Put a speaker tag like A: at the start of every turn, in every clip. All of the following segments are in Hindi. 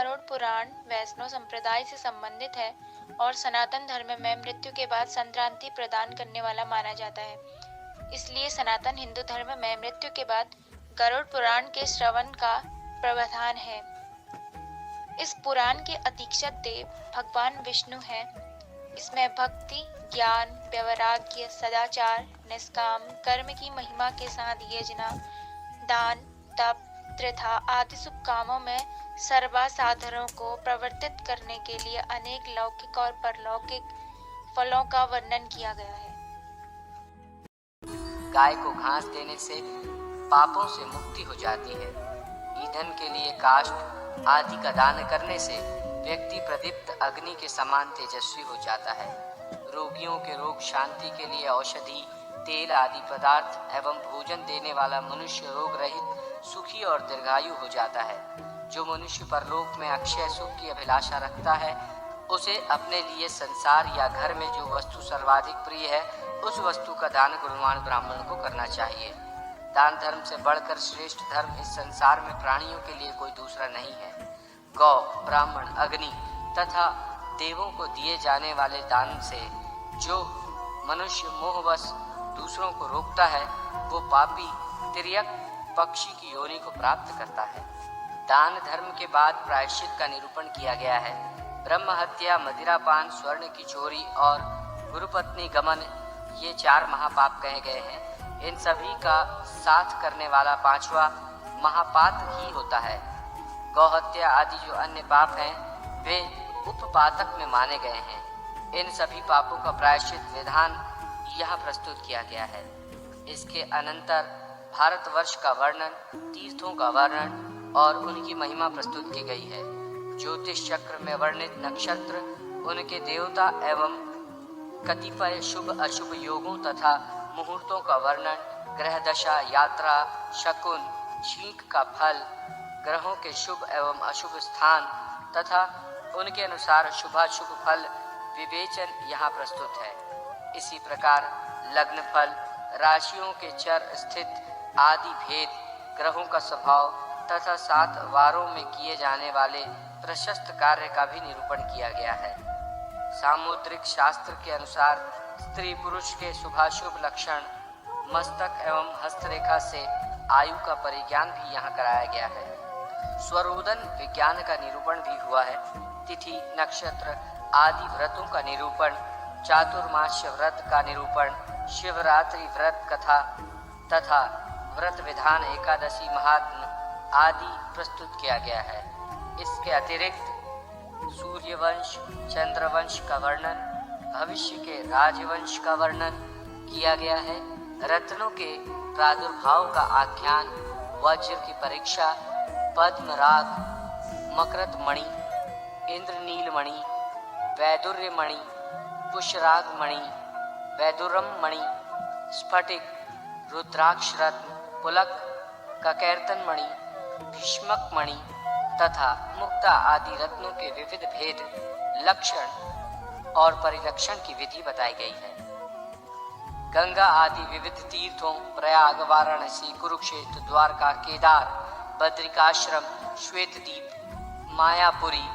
A: गरुड़ पुराण वैष्णव संप्रदाय से संबंधित है और सनातन धर्म में मृत्यु के बाद संक्रांति प्रदान करने वाला माना जाता है। इसलिए सनातन हिंदू धर्म में मृत्यु के बाद गरुड़ पुराण के श्रवण का प्रावधान है। इस पुराण के अधीक्षक देव भगवान विष्णु हैं। इसमें भक्ति, ज्ञान, वैराग्य, सदाचार, निष्काम कर्म की महिमा के साथ यज्ञ, दान, तप, त्रिथा आदि शुभ कामों में सर्वसाधारणों को प्रवर्तित करने के लिए अनेक लौकिक और परलौकिक फलों का वर्णन किया गया है।
B: गाय को घास देने से पापों से मुक्ति हो जाती है। ईंधन के लिए काष्ठ आदि का दान करने से व्यक्ति प्रदीप्त अग्नि के समान तेजस्वी हो जाता है। रोगियों के रोग शांति के लिए औषधि, तेल आदि पदार्थ एवं भोजन देने वाला मनुष्य रोग रहित, सुखी और दीर्घायु हो जाता है। जो मनुष्य परलोक में अक्षय सुख की अभिलाषा रखता है, उसे अपने लिए संसार या घर में जो वस्तु सर्वाधिक प्रिय है, उस वस्तु का दान गुणवान ब्राह्मण को करना चाहिए। दान धर्म से बढ़कर श्रेष्ठ धर्म इस संसार में प्राणियों के लिए कोई दूसरा नहीं है। गौ, ब्राह्मण, अग्नि तथा देवों को दिए जाने वाले दान से जो मनुष्य मोहवश दूसरों को रोकता है, वो पापी तिर्यक पक्षी की योनि को प्राप्त करता है। दान धर्म के बाद प्रायश्चित का निरूपण किया गया है। ब्रह्म हत्या, मदिरापान, स्वर्ण की चोरी और गुरुपत्नी गमन, ये 4 महापाप कहे गए हैं। इन सभी का साथ करने वाला 5वां महापात ही होता है। गौहत्या आदि जो अन्य पाप हैं, वे उपपातक में माने गए हैं। इन सभी पापों का प्रायश्चित विधान यहाँ प्रस्तुत किया गया है। इसके अनंतर भारतवर्ष का वर्णन, तीर्थों का वर्णन और उनकी महिमा प्रस्तुत की गई है। ज्योतिष चक्र में वर्णित नक्षत्र, उनके देवता एवं कतिपय शुभ अशुभ योगों तथा मुहूर्तों का वर्णन, ग्रह दशा, यात्रा, शकुन, छींक का फल, ग्रहों के शुभ एवं अशुभ स्थान तथा उनके अनुसार शुभाशुभ फल विवेचन यहाँ प्रस्तुत है। इसी प्रकार लग्न फल, राशियों के चर स्थित आदि भेद, ग्रहों का स्वभाव तथा 7 वारों में किए जाने वाले प्रशस्त कार्य का भी निरूपण किया गया है। सामुद्रिक शास्त्र के अनुसार स्त्री पुरुष के शुभाशुभ लक्षण, मस्तक एवं हस्तरेखा से आयु का परिज्ञान भी यहाँ कराया गया है। स्वरोदन विज्ञान का निरूपण भी हुआ है। तिथि, नक्षत्र आदि व्रतों का निरूपण, चातुर्मास्य व्रत का निरूपण, शिवरात्रि व्रत कथा तथा व्रत विधान, एकादशी महात्म आदि प्रस्तुत किया गया है। इसके अतिरिक्त सूर्यवंश, चंद्रवंश का वर्णन, भविष्य के राजवंश का वर्णन किया गया है। रत्नों के प्रादुर्भाव का आख्यान, वज्र की परीक्षा, पद्मराग, मकरत मणि, इंद्रनील मणि, वैदुर्य मणि, पुष्यराग मणि, वैदुरम मणि, स्फटिक, रुद्राक्ष रत्न, पुलक, ककैर्तन मणि, भीष्मक मणि तथा मुक्ता आदि रत्नों के विविध भेद, लक्षण और परिलक्षण की विधि बताई गई है। गंगा आदि विविध तीर्थों, प्रयाग, वाराणसी, कुरुक्षेत्र, द्वारका, केदार, बद्रिकाश्रम, श्वेतदीप, मायापुरी,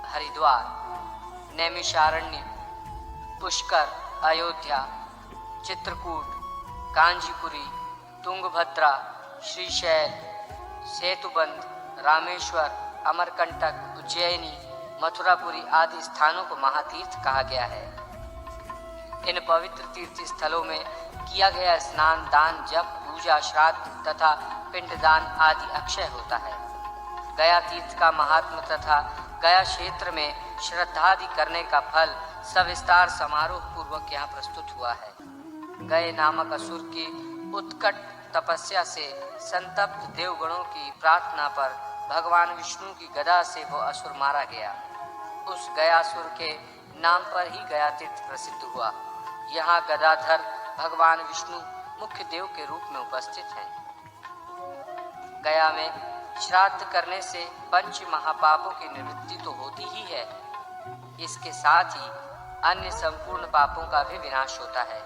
B: हरिद्वार, नैमिषारण्य, पुष्कर, अयोध्या, चित्रकूट, कांचीपुरी, तुंगभद्रा, श्रीशैल, सेतुबंध, रामेश्वर, अमरकंटक, उज्जैनी, मथुरापुरी आदि स्थानों को महातीर्थ कहा गया है। इन पवित्र तीर्थ स्थलों में किया गया स्नान, दान, जप, पूजा, श्राद्ध तथा पिंडदान आदि अक्षय होता है। गया तीर्थ का महात्म तथा गया क्षेत्र में श्रद्धादि करने का फल सविस्तार समारोह पूर्वक यहाँ प्रस्तुत हुआ है। गए नामक असुर की उत्कट तपस्या से संतप्त देवगणों की प्रार्थना पर भगवान विष्णु की गदा से वो असुर मारा गया। उस गयासुर के नाम पर ही गया तीर्थ प्रसिद्ध हुआ। यहाँ गदाधर भगवान विष्णु मुख्य देव के रूप में उपस्थित हैं। गया में श्राद्ध करने से पंच महापापों की निवृत्ति तो होती ही है, इसके साथ ही अन्य संपूर्ण पापों का भी विनाश होता है।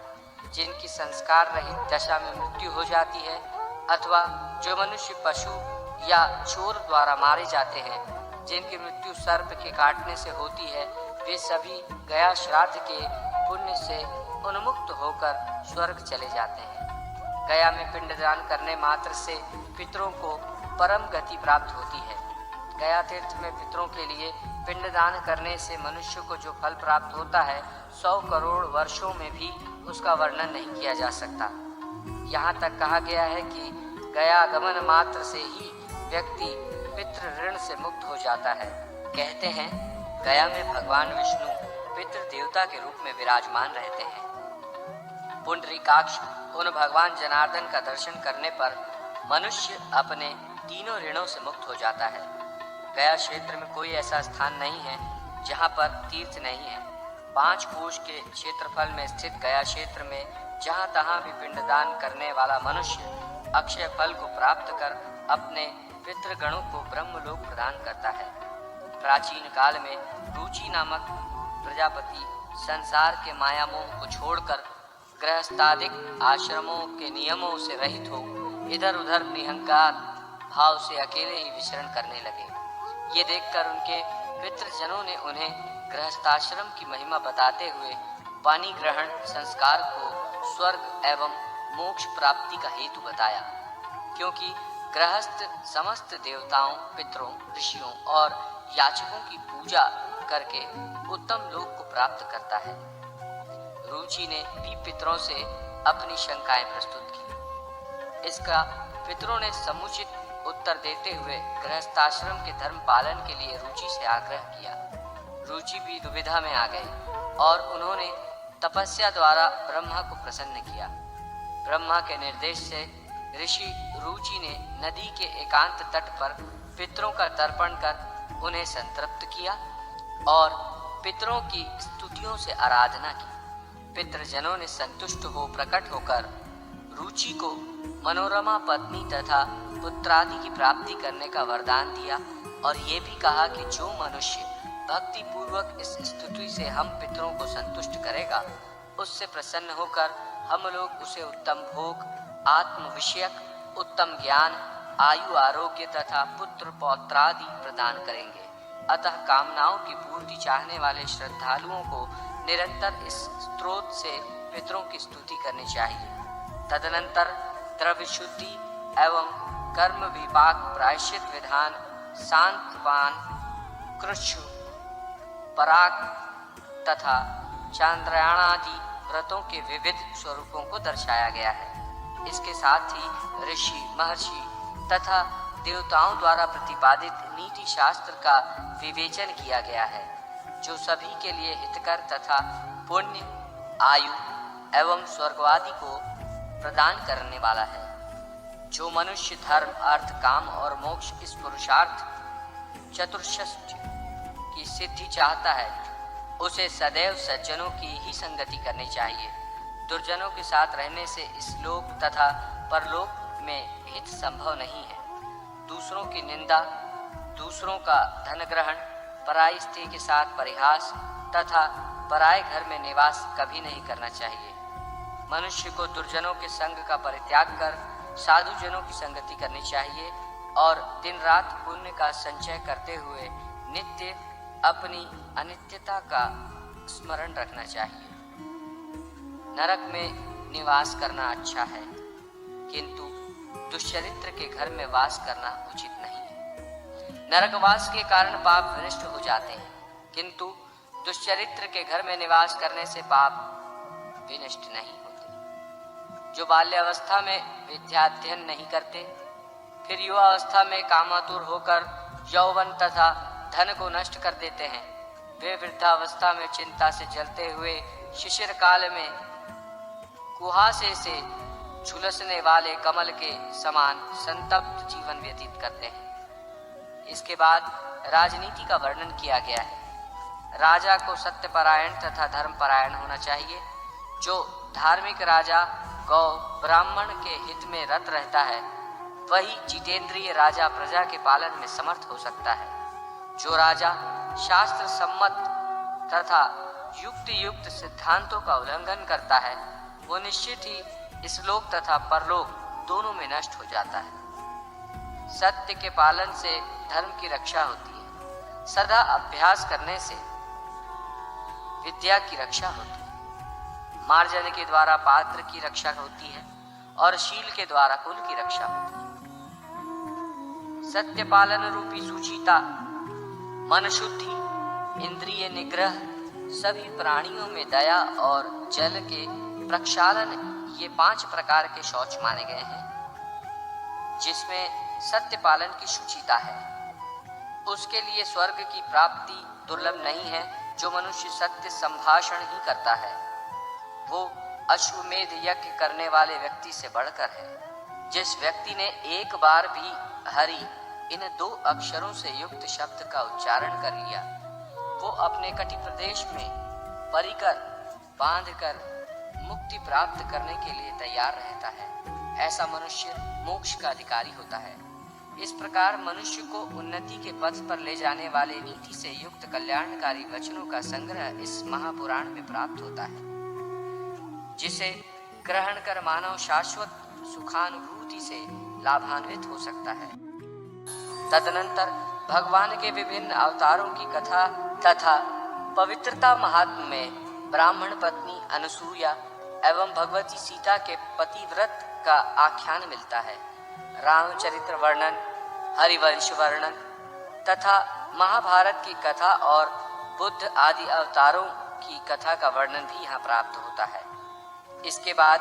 B: जिनकी संस्कार रहित दशा में मृत्यु हो जाती है अथवा जो मनुष्य पशु या चोर द्वारा मारे जाते हैं, जिनकी मृत्यु सर्प के काटने से होती है, वे सभी गया श्राद्ध के पुण्य से उन्मुक्त होकर स्वर्ग चले जाते हैं। गया में पिंडदान करने मात्र से पितरों को परम गति प्राप्त होती है। गया तीर्थ में पितरों के लिए पिंडदान करने से मनुष्य को जो फल प्राप्त होता है, 100 करोड़ वर्षों में भी उसका वर्णन नहीं किया जा सकता। यहाँ तक कहा गया है कि गया गमन मात्र से ही व्यक्ति पितृ ऋण से मुक्त हो जाता है। कहते हैं गया में भगवान विष्णु पितृ देवता के रूप में विराजमान रहते हैं। पुंडरीकाक्ष उन भगवान जनार्दन का दर्शन करने पर मनुष्य अपने तीनों ऋणों से मुक्त हो जाता है। गया क्षेत्र में कोई ऐसा स्थान नहीं है जहाँ पर तीर्थ नहीं है। 5 कोश के क्षेत्रफल में स्थित गया क्षेत्र में जहाँ तहाँ भी पिंडदान करने वाला मनुष्य अक्षय फल को प्राप्त कर अपने पितृगणों को ब्रह्मलोक प्रदान करता है। प्राचीन काल में रुचि नामक प्रजापति संसार के माया मोह को छोड़कर गृहस्थादिक आश्रमों के नियमों से रहित हो इधर उधर निहंकार भाव से अकेले ही विचरण करने लगे। ये देखकर उनके पितृजनों ने उन्हें गृहस्थाश्रम की महिमा बताते हुए पानी ग्रहण संस्कार को स्वर्ग एवं मोक्ष प्राप्ति का हेतु बताया, क्योंकि गृहस्थ समस्त देवताओं, पितरों, ऋषियों और याचकों की पूजा करके उत्तम लोक को प्राप्त करता है। रुचि ने भी पितरों से अपनी शंकाएं प्रस्तुत की। इसका पितरों ने समुचित उत्तर देते हुए गृहस्थाश्रम के धर्म पालन के लिए रुचि से आग्रह किया। रुचि भी दुविधा में आ गए और उन्होंने तपस्या द्वारा ब्रह्मा को प्रसन्न किया। ब्रह्मा के निर्देश से ऋषि रुचि ने नदी के एकांत तट पर पितरों का तर्पण कर उन्हें संतृप्त किया और पितरों की स्तुतियों से आराधना की। पितृजनों ने संतुष्ट हो प्रकट होकर रुचि को मनोरमा पत्नी तथा पुत्रादि की प्राप्ति करने का वरदान दिया और ये भी कहा कि जो मनुष्य भक्ति पूर्वक इस स्तुति से हम पितरों को संतुष्ट करेगा, उससे प्रसन्न होकर हम लोग उसे उत्तम भोग, आत्म विषयक उत्तम ज्ञान, आयु आरोग्य तथा पुत्र पौत्रादि प्रदान करेंगे। अतः कामनाओं की पूर्ति चाहने वाले श्रद्धालुओं को निरंतर इस स्रोत से पितरों की स्तुति करनी चाहिए। तदनंतर द्रव्य शुद्धि एवं कर्म विपाक, प्रायश्चित विधान, शांतपान, कृच्छ, पराग तथा चांद्रायणादि व्रतों के विविध स्वरूपों को दर्शाया गया है। इसके साथ ही ऋषि, महर्षि तथा देवताओं द्वारा प्रतिपादित नीति शास्त्र का विवेचन किया गया है, जो सभी के लिए हितकर तथा पुण्य, आयु एवं स्वर्गवादि को प्रदान करने वाला है। जो मनुष्य धर्म, अर्थ, काम और मोक्ष इस पुरुषार्थ चतुष्षष्टि की सिद्धि चाहता है, उसे सदैव सज्जनों की ही संगति करनी चाहिए। दुर्जनों के साथ रहने से इस लोक तथा परलोक में हित संभव नहीं है। दूसरों की निंदा, दूसरों का धन ग्रहण, पराई स्त्री के साथ परिहास तथा पराये घर में निवास कभी नहीं करना चाहिए। मनुष्य को दुर्जनों के संग का परित्याग कर साधु जनों की संगति करनी चाहिए और दिन रात पुण्य का संचय करते हुए नित्य अपनी अनित्यता का स्मरण रखना चाहिए। नरक में निवास करना अच्छा है, किंतु दुष्चरित्र के घर में वास करना उचित नहीं है। नरकवास के कारण पाप विनष्ट हो जाते हैं, किंतु दुष्चरित्र के घर में निवास करने से पाप विनष्ट नहीं होते। जो बाल्यावस्था में विद्याध्ययन नहीं करते, फिर युवावस्था में कामातुर होकर यौवन तथा धन को नष्ट कर देते हैं, वे वृद्धावस्था में चिंता से जलते हुए शिशिर काल में कुहासे से झुलसने वाले कमल के समान संतप्त जीवन व्यतीत करते हैं। इसके बाद राजनीति का वर्णन किया गया है। राजा को सत्यपरायण तथा धर्मपरायण होना चाहिए। जो धार्मिक राजा गौ ब्राह्मण के हित में रत रहता है, वही जितेंद्रिय राजा प्रजा के पालन में समर्थ हो सकता है। जो राजा शास्त्र सम्मत तथा युक्त सिद्धांतों का उल्लंघन करता है, वो निश्चित ही इस लोक तथा परलोक दोनों में नष्ट हो जाता है। सत्य के पालन से धर्म की रक्षा होती है। सदा अभ्यास करने से विद्या की रक्षा होती है, मार्जन के द्वारा पात्र की रक्षा होती है और शील के द्वारा कुल की रक्षा होती है। सत्य पालन रूपी सुचिता, मन शुद्धि, इंद्रिय निग्रह, सभी प्राणियों में दया और जल के प्रक्षालन, ये 5 प्रकार के शौच माने गए हैं, जिसमें सत्य पालन की शुचिता है। उसके लिए स्वर्ग की प्राप्ति दुर्लभ नहीं है। जो मनुष्य सत्य संभाषण ही करता है वो अश्वमेध यज्ञ करने वाले व्यक्ति से बढ़कर है। जिस व्यक्ति ने एक बार भी हरि इन 2 अक्षरों से युक्त शब्द का उच्चारण कर लिया, वो अपने कटि प्रदेश में परिकर बांधकर मुक्ति प्राप्त करने के लिए तैयार रहता है। ऐसा मनुष्य मोक्ष का अधिकारी होता है। इस प्रकार मनुष्य को उन्नति के पथ पर ले जाने वाले नीति से युक्त कल्याणकारी वचनों का संग्रह इस महापुराण में प्राप्त होता है, जिसे ग्रहण कर मानव शाश्वत सुखानुभूति से लाभान्वित हो सकता है। तदनंतर भगवान के विभिन्न अवतारों की कथा तथा पवित्रता महात्म्य में ब्राह्मण पत्नी अनुसूया एवं भगवती सीता के पतिव्रत का आख्यान मिलता है। रामचरित्र वर्णन, हरिवंश वर्णन तथा महाभारत की कथा और बुद्ध आदि अवतारों की कथा का वर्णन भी यहाँ प्राप्त होता है। इसके बाद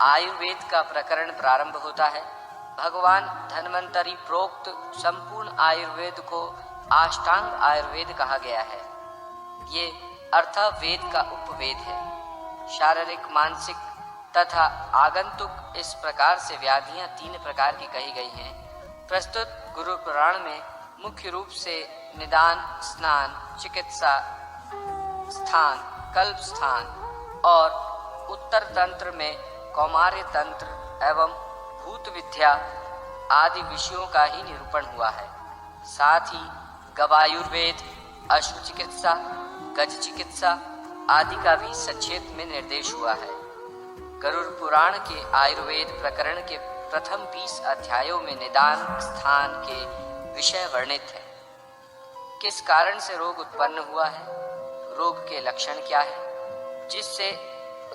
B: आयुर्वेद का प्रकरण प्रारंभ होता है। भगवान धन्वंतरि प्रोक्त संपूर्ण आयुर्वेद को अष्टांग आयुर्वेद कहा गया है। ये अर्थवेद का उपवेद है। शारीरिक, मानसिक तथा आगंतुक इस प्रकार से व्याधियां 3 प्रकार की कही गई हैं। प्रस्तुत गुरु पुराण में मुख्य रूप से निदान, स्नान, चिकित्सा स्थान, कल्प स्थान और उत्तर तंत्र में कौमार्य तंत्र एवं भूत विद्या आदि विषयों का ही निरूपण हुआ है। साथ ही गवायुर्वेद, अश्व चिकित्सा, गज चिकित्सा आदि का भी संक्षेप में निर्देश हुआ है। गरुड़ पुराण के आयुर्वेद प्रकरण के प्रथम 20 अध्यायों में निदान स्थान के विषय वर्णित है। किस कारण से रोग उत्पन्न हुआ है, रोग के लक्षण क्या है, जिससे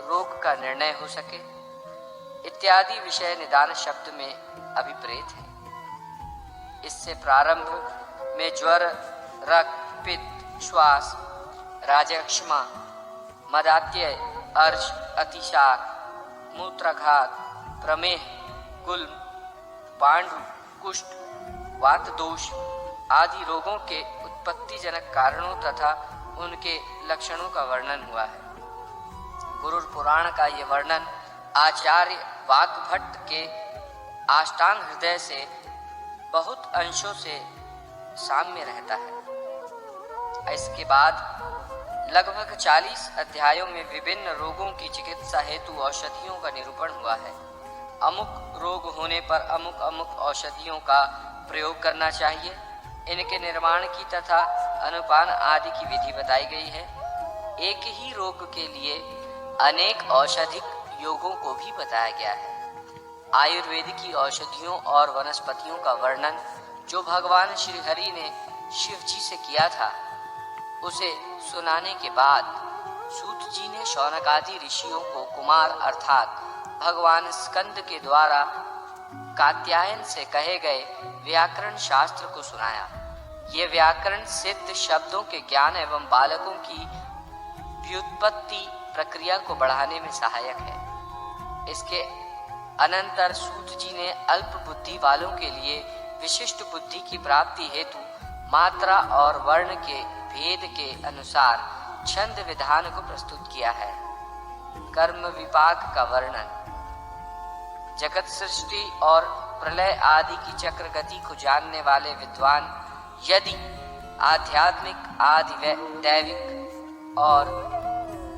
B: रोग का निर्णय हो सके, इत्यादि विषय निदान शब्द में अभिप्रेत है। इससे प्रारंभ में ज्वर, रक्त, पित्त, श्वास, राजक्षमा, मदात्य, अर्श, अतिसार, मूत्राघात, प्रमेह, गुल्म, पांडु, कुष्ठ, वात दोष आदि रोगों के उत्पत्तिजनक कारणों तथा उनके लक्षणों का वर्णन हुआ है। गुरु पुराण का ये वर्णन आचार्य वाग्भट्ट के अष्टांग हृदय से बहुत अंशों से साम्य रहता है। इसके बाद लगभग 40 अध्यायों में विभिन्न रोगों की चिकित्सा हेतु औषधियों का निरूपण हुआ है। अमुक रोग होने पर अमुक अमुक औषधियों का प्रयोग करना चाहिए। इनके निर्माण की तथा अनुपान आदि की विधि बताई गई है। एक ही रोग के लिए अनेक औषधिक योगों को भी बताया गया है। आयुर्वेद की औषधियों और वनस्पतियों का वर्णन जो भगवान श्री हरि ने शिव जी से किया था, उसे सुनाने के बाद सूत जी ने शौनक आदि ऋषियों को कुमार अर्थात भगवान स्कंद के द्वारा कात्यायन से कहे गए व्याकरण शास्त्र को सुनाया। ये व्याकरण सिद्ध शब्दों के ज्ञान एवं बालकों की व्युत्पत्ति प्रक्रिया को बढ़ाने में सहायक है। इसके अनंतर सूत जी ने अल्प बुद्धि वालों के लिए विशिष्ट बुद्धि की प्राप्ति हेतु मात्रा और वर्ण के भेद के अनुसार छंद विधान को प्रस्तुत किया है। कर्म विपाक का वर्णन, जगत सृष्टि और प्रलय आदि की चक्र गति को जानने वाले विद्वान यदि आध्यात्मिक, आदि दैविक और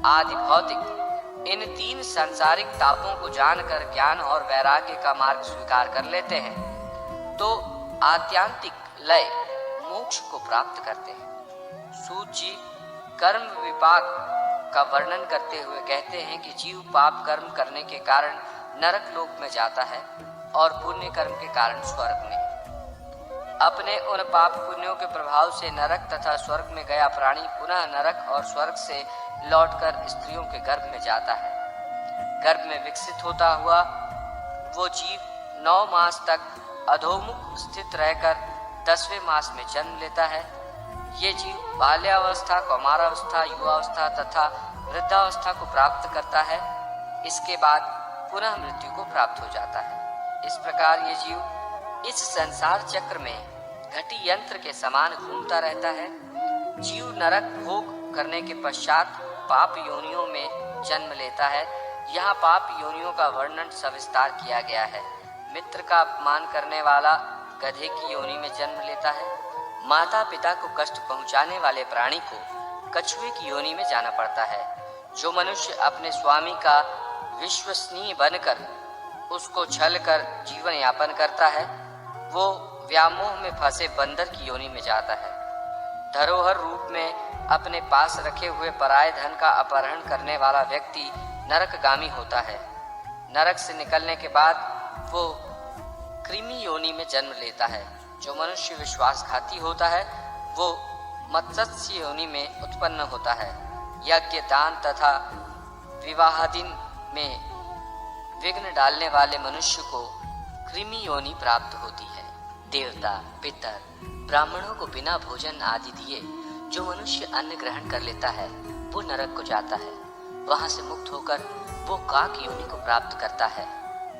B: आदि भौतिक इन 3 सांसारिक तापों को जानकर ज्ञान और वैराग्य का मार्ग स्वीकार कर लेते हैं तो आत्यांतिक लय मोक्ष को प्राप्त करते हैं। सूत जी कर्म विपाक का वर्णन करते हुए कहते हैं कि जीव पाप कर्म करने के कारण नरक लोक में जाता है और पुण्य कर्म के कारण स्वर्ग में। अपने उन पाप पुण्यों के प्रभाव से नरक तथा स्वर्ग में गया प्राणी पुनः नरक और स्वर्ग से लौटकर स्त्रियों के गर्भ में जाता है। गर्भ में विकसित होता हुआ वो जीव 9 मास तक अधोमुख स्थित रहकर 10वें मास में जन्म लेता है। ये जीव बाल्यावस्था, कौमारावस्था, युवावस्था तथा वृद्धावस्था को प्राप्त करता है। इसके बाद पुनः मृत्यु को प्राप्त हो जाता है। इस प्रकार ये जीव इस संसार चक्र में घटी यंत्र के समान घूमता रहता है। जीव नरक भोग करने के पश्चात पाप योनियों में जन्म लेता है। यहाँ पाप योनियों का वर्णन सविस्तार किया गया है। मित्र का अपमान करने वाला गधे की योनि में जन्म लेता है। माता पिता को कष्ट पहुंचाने वाले प्राणी को कछुए की योनि में जाना पड़ता है। जो मनुष्य अपने स्वामी का विश्वसनीय बनकर उसको छल कर जीवन यापन करता है, वो व्यामोह में फंसे बंदर की योनि में जाता है। धरोहर रूप में अपने पास रखे हुए पराये धन का अपहरण करने वाला व्यक्ति नरकगामी होता है। नरक से निकलने के बाद वो कृमि योनि में जन्म लेता है। जो मनुष्य विश्वासघाती होता है वो मत्स्य योनि में उत्पन्न होता है। यज्ञ, दान तथा विवाहादि में विघ्न डालने वाले मनुष्य को कृमि योनि प्राप्त होती है। देवता, पितर, ब्राह्मणों को बिना भोजन आदि दिए जो मनुष्य अन्न ग्रहण कर लेता है वो नरक को जाता है। वहां से मुक्त होकर वो काक योनि को प्राप्त करता है।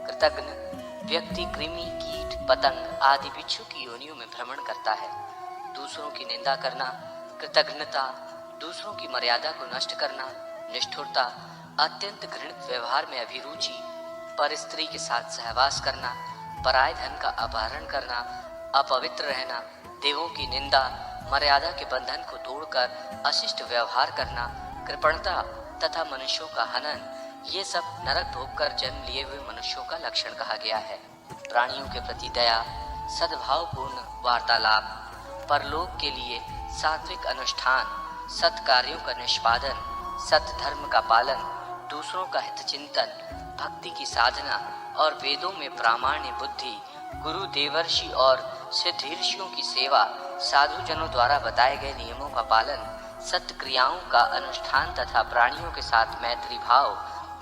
B: कृतघ्न व्यक्ति कृमि, कीट, पतंग आदि बिच्छू की योनियों में भ्रमण करता है। दूसरों की निंदा करना, कृतघ्नता, दूसरों की मर्यादा को नष्ट करना, निष्ठुरता, अत्यंत घृणित व्यवहार में अभिरुचि, पर स्त्री के साथ सहवास करना, पराय धन का अपहरण करना, अपवित्र रहना, देवों की निंदा, मर्यादा के बंधन को तोड़कर अशिष्ट व्यवहार करना, कृपणता तथा मनुष्यों का हनन, ये सब नरक भोग कर जन्म लिए हुए मनुष्यों का लक्षण कहा गया है। प्राणियों के प्रति दया, सद्भावपूर्ण वार्तालाप, परलोक के लिए सात्विक अनुष्ठान, सत्कार्यों का निष्पादन, सत धर्म का पालन, दूसरों का हित चिंतन, भक्ति की साधना और वेदों में प्रामाण्य बुद्धि, गुरु, देवर्षि और सिद्ध ऋषियों की सेवा, साधु जनों द्वारा बताए गए नियमों का पालन, सत्य क्रियाओं का अनुष्ठान तथा प्राणियों के साथ मैत्री भाव,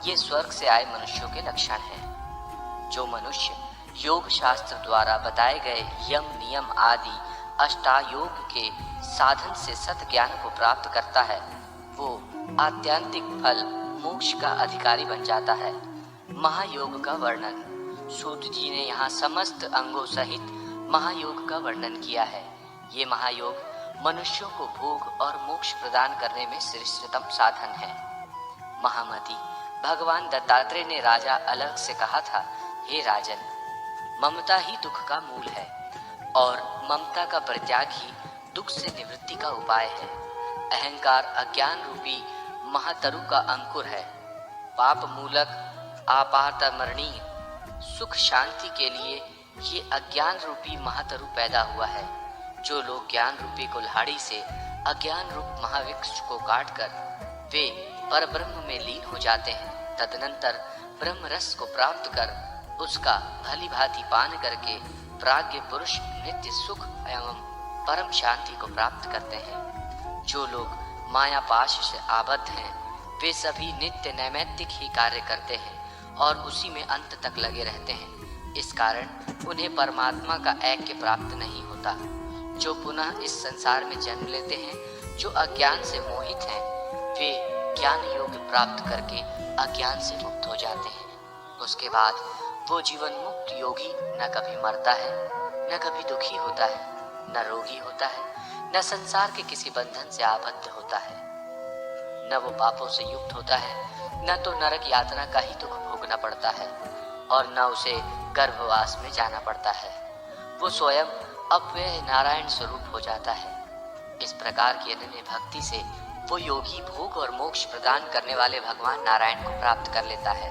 B: ये स्वर्ग से आए मनुष्यों के लक्षण हैं। जो मनुष्य योग शास्त्र द्वारा बताए गए यम, नियम आदि अष्टायोग के साधन से सत ज्ञान को प्राप्त करता है वो आत्यंतिक फल मोक्ष का अधिकारी बन जाता है। महायोग का वर्णन। सूत जी ने यहाँ समस्त अंगों सहित महायोग का वर्णन किया है। ये महायोग मनुष्यों को भोग और मोक्ष प्रदान करने में श्रेष्ठतम साधन है। महामति, भगवान दत्तात्रेय ने राजा अलग से कहा था, हे राजन, ममता ही दुख का मूल है और ममता का परित्याग ही दुख से निवृत्ति का उपाय है। अहंकार अज्ञान रूपी महातरु का अंकुर है। पाप मूलक आपातमरणीय सुख शांति के लिए ये अज्ञान रूपी महातरु पैदा हुआ है। जो लोग ज्ञान रूपी कुल्हाड़ी से अज्ञान रूप महावृक्ष को काटकर वे परब्रह्म में लीन हो जाते हैं, तदनंतर ब्रह्म रस को प्राप्त कर उसका भली भांति पान करके प्राज्ञ पुरुष नित्य सुख एवं परम शांति को प्राप्त करते हैं। जो लोग माया पाश से आबद्ध हैं वे सभी नित्य नैमित्तिक ही कार्य करते हैं और उसी में अंत तक लगे रहते हैं। इस कारण उन्हें परमात्मा का ऐक्य प्राप्त नहीं होता। जो पुनः इस संसार में जन्म लेते हैं, जो अज्ञान से मोहित हैं, वे ज्ञान योग प्राप्त करके अज्ञान से मुक्त हो जाते हैं। उसके बाद वो जीवन मुक्त योगी न कभी मरता है, न कभी दुखी होता है, न रोगी होता है, न संसार के किसी बंधन से आबद्ध होता है, न वो पापों से युक्त होता है, न तो नरक यातना का ही दुख भोगना पड़ता है और न उसे गर्भवास में जाना पड़ता है। वो स्वयं अव्यय नारायण स्वरूप हो जाता है। इस प्रकार की अनन्य भक्ति से वो योगी भोग और मोक्ष प्रदान करने वाले भगवान नारायण को प्राप्त कर लेता है।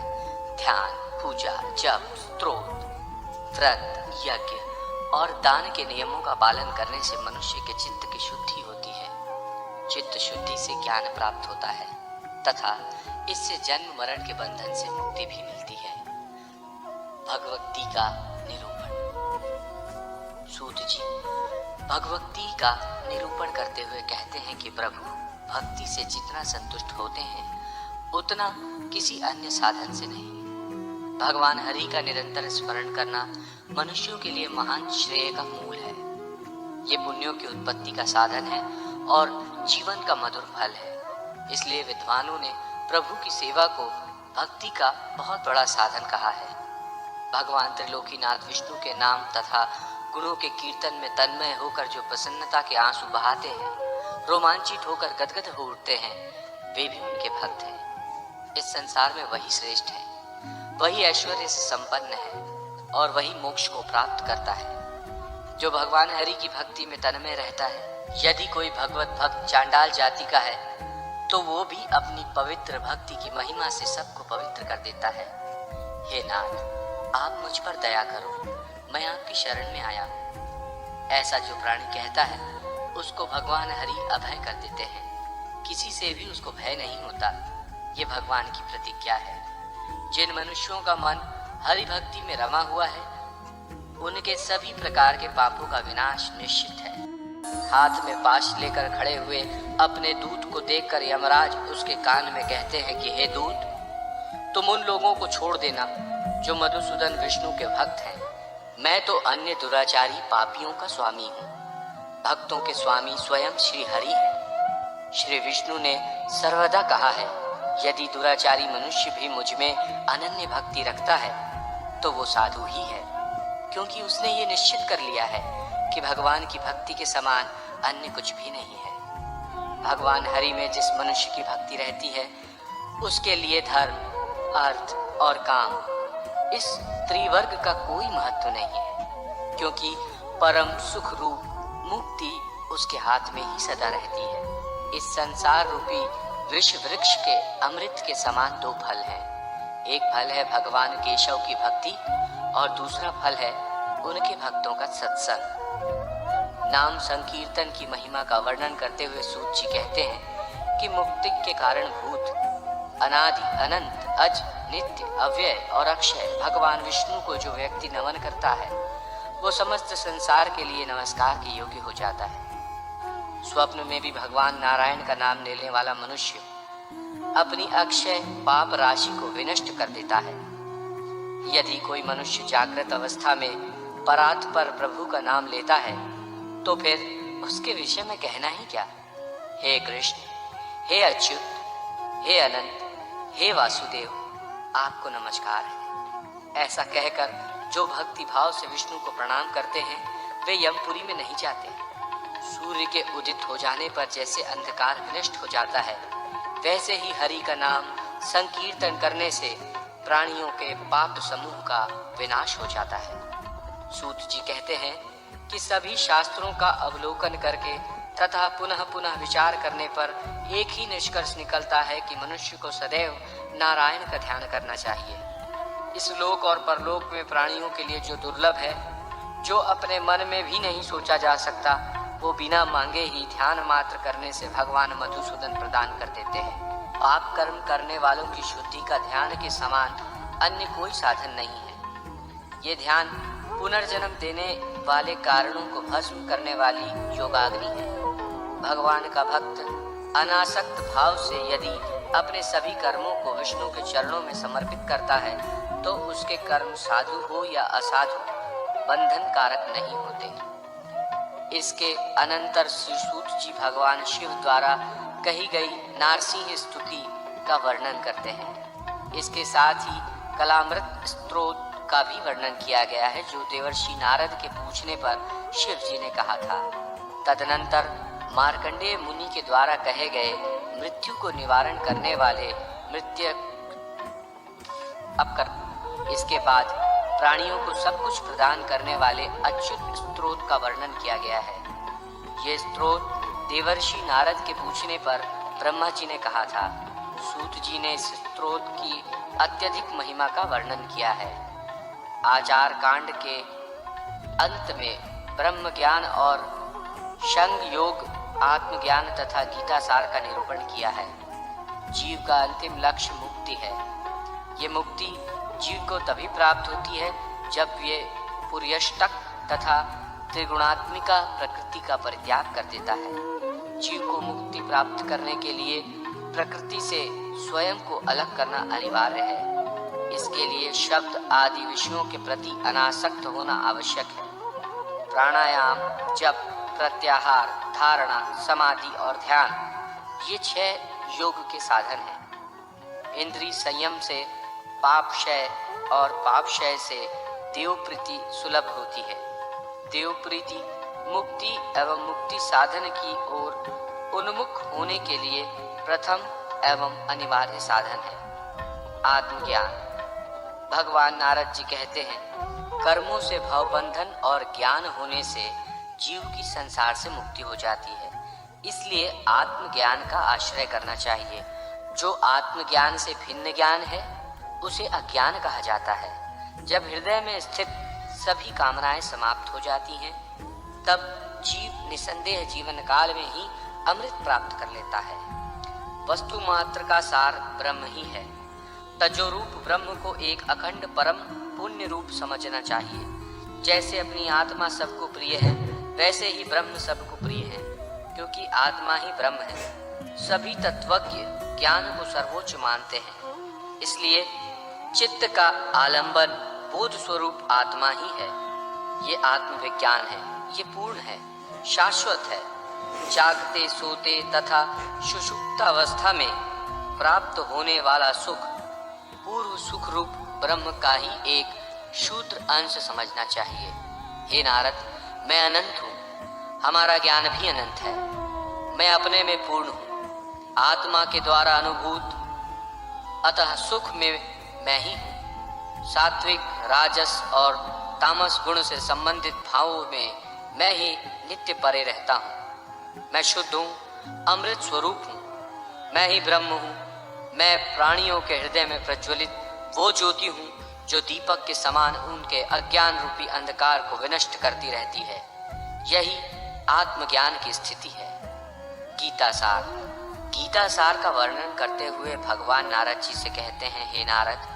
B: ध्यान, पूजा, जप, स्तोत्र, व्रत, यज्ञ और दान के नियमों का पालन करने से मनुष्य के चित्त की शुद्धि होती है। चित्त शुद्धि से ज्ञान प्राप्त होता है तथा इससे जन्म मरण के बंधन से मुक्ति भी मिलती है। भगवत गीता निरूपण। सूत जी भगवती का निरूपण करते हुए कहते हैं कि प्रभु भक्ति से जितना संतुष्ट होते हैं उतना किसी अन्य साधन से नहीं। भगवान हरि का निरंतर स्मरण करना मनुष्यों के लिए महान श्रेय का मूल है। ये पुण्यों की उत्पत्ति का साधन है और जीवन का मधुर फल है। इसलिए विद्वानों ने प्रभु की सेवा को भक्ति का बहुत बड़ा साधन कहा है। भगवान त्रिलोकीनाथ विष्णु के नाम तथा गुणों के कीर्तन में तन्मय होकर जो प्रसन्नता के आंसू बहाते हैं, रोमांचित होकर गदगद हो उठते हैं, वे भी उनके भक्त हैं। इस संसार में वही श्रेष्ठ है, वही ऐश्वर्य से संपन्न है और वही मोक्ष को प्राप्त करता है। जो भगवान हरि की भक्ति में तन्मय रहता है, यदि कोई भगवत भक्त चांडाल जाति का है तो वो भी अपनी पवित्र भक्ति की महिमा से सबको पवित्र कर देता है। हे नाथ, आप मुझ पर दया करो, मैं आपकी शरण में आया हूँ। ऐसा जो प्राणी कहता है उसको भगवान हरि अभय कर देते हैं। किसी से भी उसको भय नहीं होता। ये भगवान की प्रतिज्ञा है। जिन मनुष्यों का मन हरि भक्ति में रमा हुआ है उनके सभी प्रकार के पापों का विनाश निश्चित है। हाथ में पाश लेकर खड़े हुए अपने दूत को देखकर यमराज उसके कान में कहते हैं कि हे दूत, तुम उन लोगों को छोड़ देना जो मधुसूदन विष्णु के भक्त हैं। मैं तो अन्य दुराचारी पापियों का स्वामी हूँ। भक्तों के स्वामी स्वयं श्री हरि हैं। श्री विष्णु ने सर्वदा कहा है, यदि दुराचारी मनुष्य भी मुझ में अनन्य भक्ति रखता है तो वो साधु ही है, क्योंकि उसने ये निश्चित कर लिया है कि भगवान की भक्ति के समान अन्य कुछ भी नहीं है। भगवान हरि में जिस मनुष्य की भक्ति रहती है उसके लिए धर्म, अर्थ और काम, इस त्रिवर्ग का कोई महत्व नहीं है, क्योंकि परम सुख रूप मुक्ति उसके हाथ में ही सदा रहती है। इस संसार रूपी वृक्ष के अमृत के समान दो फल हैं। एक फल है भगवान केशव की भक्ति और दूसरा फल है उनके भक्तों का सत्संग। नाम संकीर्तन की महिमा का वर्णन करते हुए सूत जी कहते हैं कि मुक्ति के कारण भूत, अनादि, अनंत, अज, नित्य, अव्यय और अक्षय भगवान विष्णु को जो व्यक्ति नमन करता है वो समस्त संसार के लिए नमस्कार के योग्य हो जाता है। स्वप्न में भी भगवान नारायण का नाम लेने वाला मनुष्य अपनी अक्षय पाप राशि को विनष्ट कर देता है। यदि कोई मनुष्य जागृत अवस्था में परात्पर प्रभु का नाम लेता है तो फिर उसके विषय में कहना ही क्या। हे कृष्ण, हे अच्युत, हे अनंत, हे वासुदेव, आपको नमस्कार है। ऐसा कहकर जो भक्ति भाव से विष्णु को प्रणाम करते हैं वे यमपुरी में नहीं जाते। सूर्य के उदित हो जाने पर जैसे अंधकार विनष्ट हो जाता है, वैसे ही हरि का नाम संकीर्तन करने से प्राणियों के पाप समूह का विनाश हो जाता है। सूत जी कहते हैं कि सभी शास्त्रों का अवलोकन करके तथा पुनः पुनः विचार करने पर एक ही निष्कर्ष निकलता है कि मनुष्य को सदैव नारायण का ध्यान करना चाहिए। इस लोक और परलोक में प्राणियों के लिए जो दुर्लभ है, जो अपने मन में भी नहीं सोचा जा सकता, वो बिना मांगे ही ध्यान मात्र करने से भगवान मधुसूदन प्रदान कर देते हैं। पाप कर्म करने वालों की शुद्धि का ध्यान के समान अन्य कोई साधन नहीं है। ये ध्यान पुनर्जन्म देने वाले कारणों को भस्म करने वाली योगाग्नि है। भगवान का भक्त अनासक्त भाव से यदि अपने सभी कर्मों को विष्णु के चरणों में समर्पित करता है तो उसके कर्म साधु हो या असाधु बंधन कारक नहीं होते। इसके अनंतर श्री सूत जी भगवान शिव द्वारा कही गई नारसिंह स्तुति का वर्णन करते हैं। इसके साथ ही कलामृत स्तोत्र का भी वर्णन किया गया है जो देवर्षि नारद के पूछने पर शिव जी ने कहा था। तदनंतर मार्कंडेय मुनि के द्वारा कहे गए मृत्यु को निवारण करने वाले इसके बाद प्राणियों को सब कुछ प्रदान करने वाले अच्युत स्तोत्र का वर्णन किया गया है। ये स्तोत्र देवर्षि नारद के पूछने पर ब्रह्मा जी ने कहा था। सूत जी ने इस स्तोत्र की अत्यधिक महिमा का वर्णन किया है। आचार कांड के अंत में ब्रह्म ज्ञान और संग योग, आत्मज्ञान तथा गीता सार का निरूपण किया है। जीव का अंतिम लक्ष्य मुक्ति है। ये मुक्ति जीव को तभी प्राप्त होती है जब ये पुर्यष्टक तथा त्रिगुणात्मिका प्रकृति का परित्याग कर देता है। जीव को मुक्ति प्राप्त करने के लिए प्रकृति से स्वयं को अलग करना अनिवार्य है। इसके लिए शब्द आदि विषयों के प्रति अनासक्त होना आवश्यक है। प्राणायाम, जप, प्रत्याहार, धारणा, समाधि और ध्यान ये 6 योग के साधन हैं। इंद्रिय संयम से पापक्षय और पापक्षय से देवप्रीति सुलभ होती है। देवप्रीति मुक्ति एवं मुक्ति साधन की ओर उन्मुख होने के लिए प्रथम एवं अनिवार्य साधन है। आत्मज्ञान। भगवान नारद जी कहते हैं, कर्मों से भवबंधन और ज्ञान होने से जीव की संसार से मुक्ति हो जाती है। इसलिए आत्मज्ञान का आश्रय करना चाहिए। जो आत्मज्ञान से भिन्न ज्ञान है उसे अज्ञान कहा जाता है। जब हृदय में स्थित सभी कामनाएं समाप्त हो जाती हैं, तब जीव निसंदेह जीवन काल में ही अमृत प्राप्त कर लेता है। वस्तु मात्र का सार ब्रह्म ही है। तजोरूप ब्रह्म को एक अखंड परम पुण्य रूप समझना चाहिए। जैसे अपनी आत्मा सबको प्रिय है, वैसे ही ब्रह्म सबको प्रिय है, क्योंकि आत्मा ही ब्रह्म है। सभी तत्वज्ञ ज्ञान को सर्वोच्च मानते हैं। इसलिए चित्त का आलंबन बोध स्वरूप आत्मा ही है। ये आत्मविज्ञान है, ये पूर्ण है, शाश्वत है। जागते, सोते तथा सुषुप्तावस्था में प्राप्त होने वाला सुख पूर्व सुख रूप ब्रह्म का ही एक क्षुद्र अंश समझना चाहिए। हे नारद, मैं अनंत हूँ, हमारा ज्ञान भी अनंत है। मैं अपने में पूर्ण हूँ, आत्मा के द्वारा अनुभूत, अतः सुख में मैं ही हूँ। सात्विक, राजस और तामस गुण से संबंधित भावों में मैं ही नित्य परे रहता हूँ। मैं शुद्ध हूँ, अमृत स्वरूप हूँ, मैं ही ब्रह्म हूँ। मैं प्राणियों के हृदय में प्रज्वलित वो ज्योति हूँ जो दीपक के समान उनके अज्ञान रूपी अंधकार को विनष्ट करती रहती है। यही आत्मज्ञान की स्थिति है। गीता सार। गीता सार का वर्णन करते हुए भगवान नारद जी से कहते हैं, हे नारद,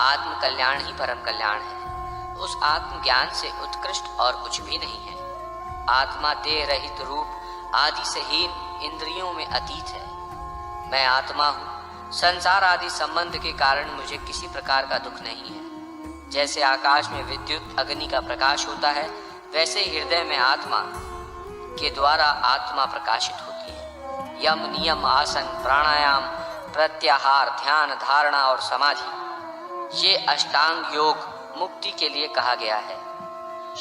B: आत्म कल्याण ही परम कल्याण है। उस आत्मज्ञान से उत्कृष्ट और कुछ भी नहीं है। आत्मा देह रहित रूप आदि से हीन इंद्रियों में अतीत है। मैं आत्मा हूँ। संसार आदि संबंध के कारण मुझे किसी प्रकार का दुख नहीं है। जैसे आकाश में विद्युत अग्नि का प्रकाश होता है, वैसे हृदय में आत्मा के द्वारा आत्मा प्रकाशित होती है। यम, नियम, आसन, प्राणायाम, प्रत्याहार, ध्यान, धारणा और समाधि ये अष्टांग योग मुक्ति के लिए कहा गया है।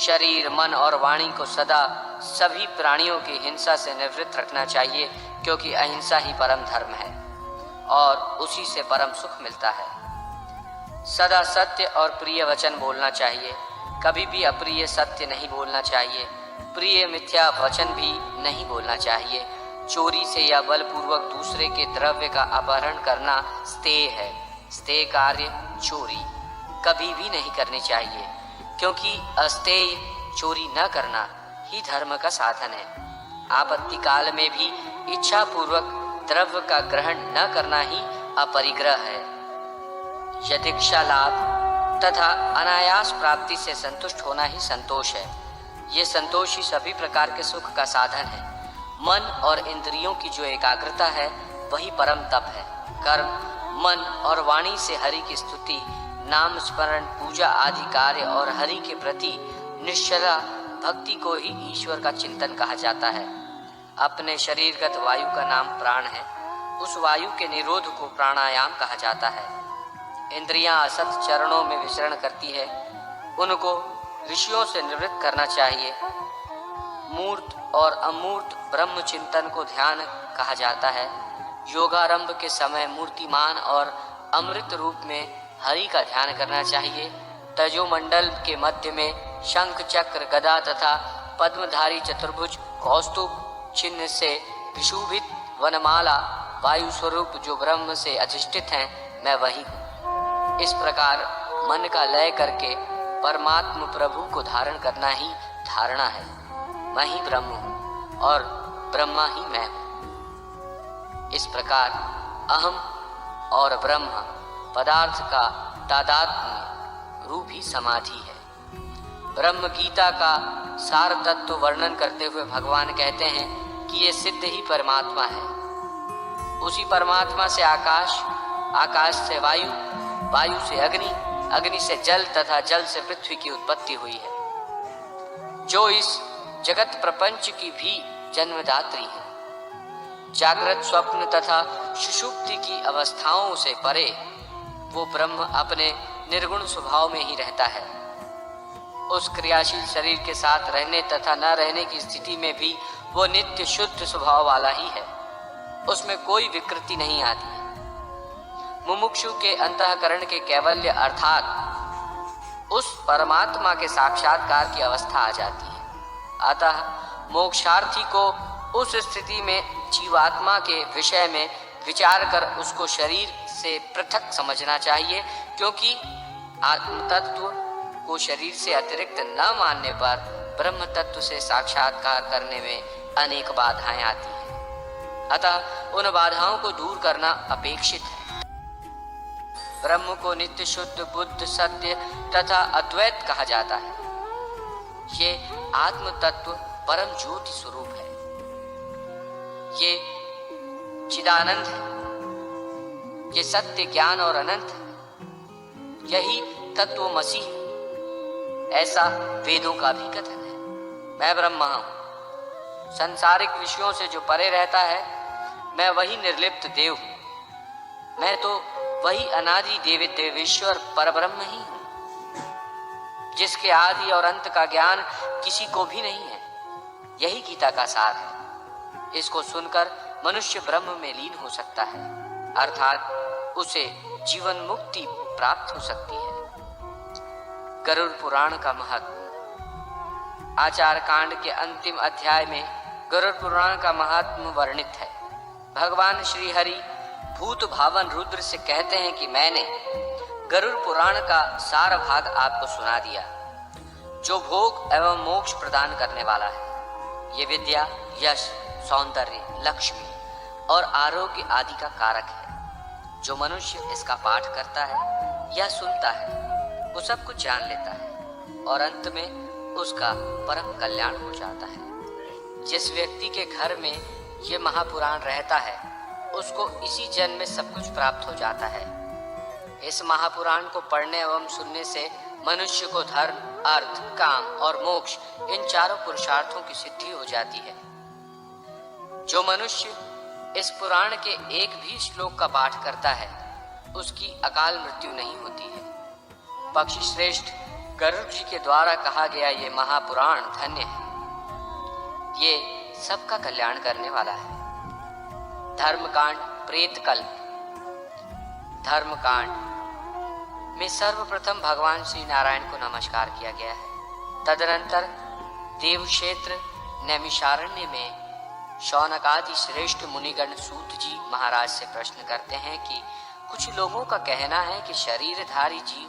B: शरीर, मन और वाणी को सदा सभी प्राणियों की हिंसा से निवृत्त रखना चाहिए, क्योंकि अहिंसा ही परम धर्म है और उसी से परम सुख मिलता है। सदा सत्य और प्रिय वचन बोलना चाहिए, कभी भी अप्रिय सत्य नहीं बोलना चाहिए। प्रिय मिथ्या वचन भी नहीं बोलना चाहिए। चोरी से या बलपूर्वक दूसरे के द्रव्य का अपहरण करना स्तेय है। स्तेय कार्य चोरी कभी भी नहीं करनी चाहिए, क्योंकि अस्तेय चोरी न करना ही धर्म का साधन है। आपत्ति काल में भी इच्छा पूर्वक द्रव्य का ग्रहण न करना ही अपरिग्रह है। यदीक्षा लाभ तथा अनायास प्राप्ति से संतुष्ट होना ही संतोष है। ये संतोष ही सभी प्रकार के सुख का साधन है। मन और इंद्रियों की जो एकाग्रता है वही परम तप है। कर्म, मन और वाणी से हरि की स्तुति, नाम स्मरण, पूजा आदि कार्य और हरि के प्रति निश्चला भक्ति को ही ईश्वर का चिंतन कहा जाता है। अपने शरीरगत वायु का नाम प्राण है। उस वायु के निरोध को प्राणायाम कहा जाता है। इंद्रियां असत चरणों में विचरण करती है, उनको ऋषियों से निवृत्त करना चाहिए। मूर्त और अमूर्त ब्रह्म चिंतन को ध्यान कहा जाता है। योगारंभ के समय मूर्तिमान और अमृत रूप में हरि का ध्यान करना चाहिए। तजोमंडल के मध्य में शंख, चक्र, गदा तथा पद्मधारी चतुर्भुज कौस्तुभ चिन्ह से विशोभित वनमाला वायु स्वरूप जो ब्रह्म से अधिष्ठित हैं, मैं वही हूँ। इस प्रकार मन का लय करके परमात्म प्रभु को धारण करना ही धारणा है। मैं ही ब्रह्म हूँ और ब्रह्मा ही मैं हूँ। इस प्रकार अहम और ब्रह्म पदार्थ का तादात्म्य रूप ही समाधि है। ब्रह्म गीता का सार तत्व वर्णन करते हुए भगवान कहते हैं कि ये सिद्ध ही परमात्मा है। उसी परमात्मा से आकाश, आकाश से वायु, वायु से अग्नि, अग्नि से जल तथा जल से पृथ्वी की उत्पत्ति हुई है, जो इस जगत प्रपंच की भी जन्मदात्री है। जागृत, स्वप्न तथा सुषुप्ति की अवस्थाओं से परे वो ब्रह्म अपने निर्गुण स्वभाव में ही रहता है। उस क्रियाशील शरीर के साथ रहने तथा न रहने की स्थिति में भी वो नित्य शुद्ध स्वभाव वाला ही है, उसमें कोई विकृति नहीं आती है। मुमुक्षु के अंतःकरण के कैवल्य अर्थात उस परमात्मा के साक्षात्कार की अवस्था आ जाती है। अतः मोक्षार्थी को उस स्थिति में जीवात्मा के विषय में विचार कर उसको शरीर से पृथक समझना चाहिए, क्योंकि आत्म तत्व को शरीर से अतिरिक्त न मानने पर ब्रह्म तत्व से साक्षात्कार करने में अनेक बाधाएं आती हैं। अतः उन बाधाओं को दूर करना अपेक्षित है। ब्रह्म को नित्य शुद्ध, बुद्ध, सत्य तथा अद्वैत कहा जाता है। ये आत्म तत्व परम ज्योति स्वरूप है, ये चिदानंद है, ये सत्य, ज्ञान और अनंत है। यही तत्वमसि है, ऐसा वेदों का भी कथन है। मैं ब्रह्मा हूं। सांसारिक विषयों से जो परे रहता है, मैं वही निर्लिप्त देव हूं। मैं तो वही अनादि देवी देवेश्वर परब्रह्म ही हूं, जिसके आदि और अंत का ज्ञान किसी को भी नहीं है। यही गीता का सार है। इसको सुनकर मनुष्य ब्रह्म में लीन हो सकता है, अर्थात उसे जीवन मुक्ति प्राप्त हो सकती है। गरुड़ पुराण का महत्व। आचार कांड के अंतिम अध्याय में गरुड़ पुराण का महात्म वर्णित है। भगवान श्री हरि भूत भावन रुद्र से कहते हैं कि मैंने गरुड़ पुराण का सार भाग आपको सुना दिया, जो भोग एवं मोक्ष प्रदान करने वाला है। ये विद्या, यश, सौंदर्य, लक्ष्मी और आरोग्य आदि का कारक है। जो मनुष्य इसका पाठ करता है या सुनता है, वो सब कुछ जान लेता है और अंत में उसका परम कल्याण हो जाता है। जिस व्यक्ति के घर में ये महापुराण रहता है, उसको इसी जन्म में सब कुछ प्राप्त हो जाता है। इस महापुराण को पढ़ने एवं सुनने से मनुष्य को धर्म, अर्थ, काम और मोक्ष इन चारों पुरुषार्थों की सिद्धि हो जाती है। जो मनुष्य इस पुराण के एक भी श्लोक का पाठ करता है, उसकी अकाल मृत्यु नहीं होती है। पक्षी श्रेष्ठ गरुड़ जी के द्वारा कहा गया ये महापुराण धन्य है। ये सबका कल्याण करने वाला है। धर्मकांड प्रेतकल्प। धर्मकांड में सर्वप्रथम भगवान श्री नारायण को नमस्कार किया गया है। तदनंतर देवक्षेत्र नैमिषारण्य में शौनक आदि श्रेष्ठ मुनिगण सूत जी महाराज से प्रश्न करते हैं कि कुछ लोगों का कहना है कि शरीरधारी जीव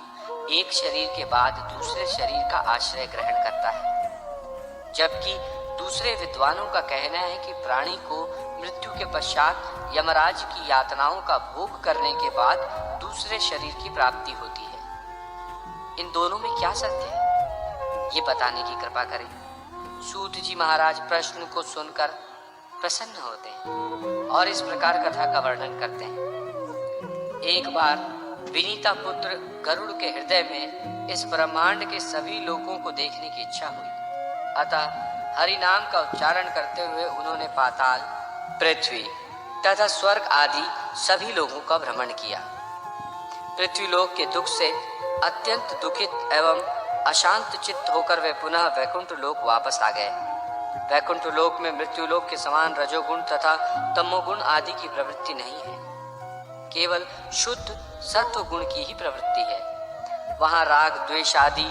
B: एक शरीर के बाद दूसरे शरीर का आश्रय ग्रहण करता है, जबकि दूसरे विद्वानों का कहना है कि प्राणी को मृत्यु के पश्चात यमराज की यातनाओं का भोग करने के बाद दूसरे शरीर की प्राप्ति होती है। इन दोनों में क्या सत्य है, ये बताने की कृपा करें। सूत जी महाराज प्रश्न को सुनकर प्रसन्न होते हैं और इस प्रकार कथा का वर्णन करते हैं। एक बार विनीता पुत्र गरुड़ के हृदय में इस ब्रह्मांड के सभी लोगों को देखने की इच्छा हुई। अतः हरि नाम का उच्चारण करते हुए उन्होंने पाताल, पृथ्वी तथा स्वर्ग आदि सभी लोगों का भ्रमण किया। पृथ्वीलोक के दुख से अत्यंत दुखित एवं अशांत चित्त होकर वे पुनः वैकुंठ लोक वापस आ गए। वैकुंठ लोक में मृत्यु लोक के समान रजोगुण तथा तमोगुण आदि की प्रवृत्ति नहीं है, केवल शुद्ध सत्व गुण की ही प्रवृत्ति है। वहाँ राग, द्वेष आदि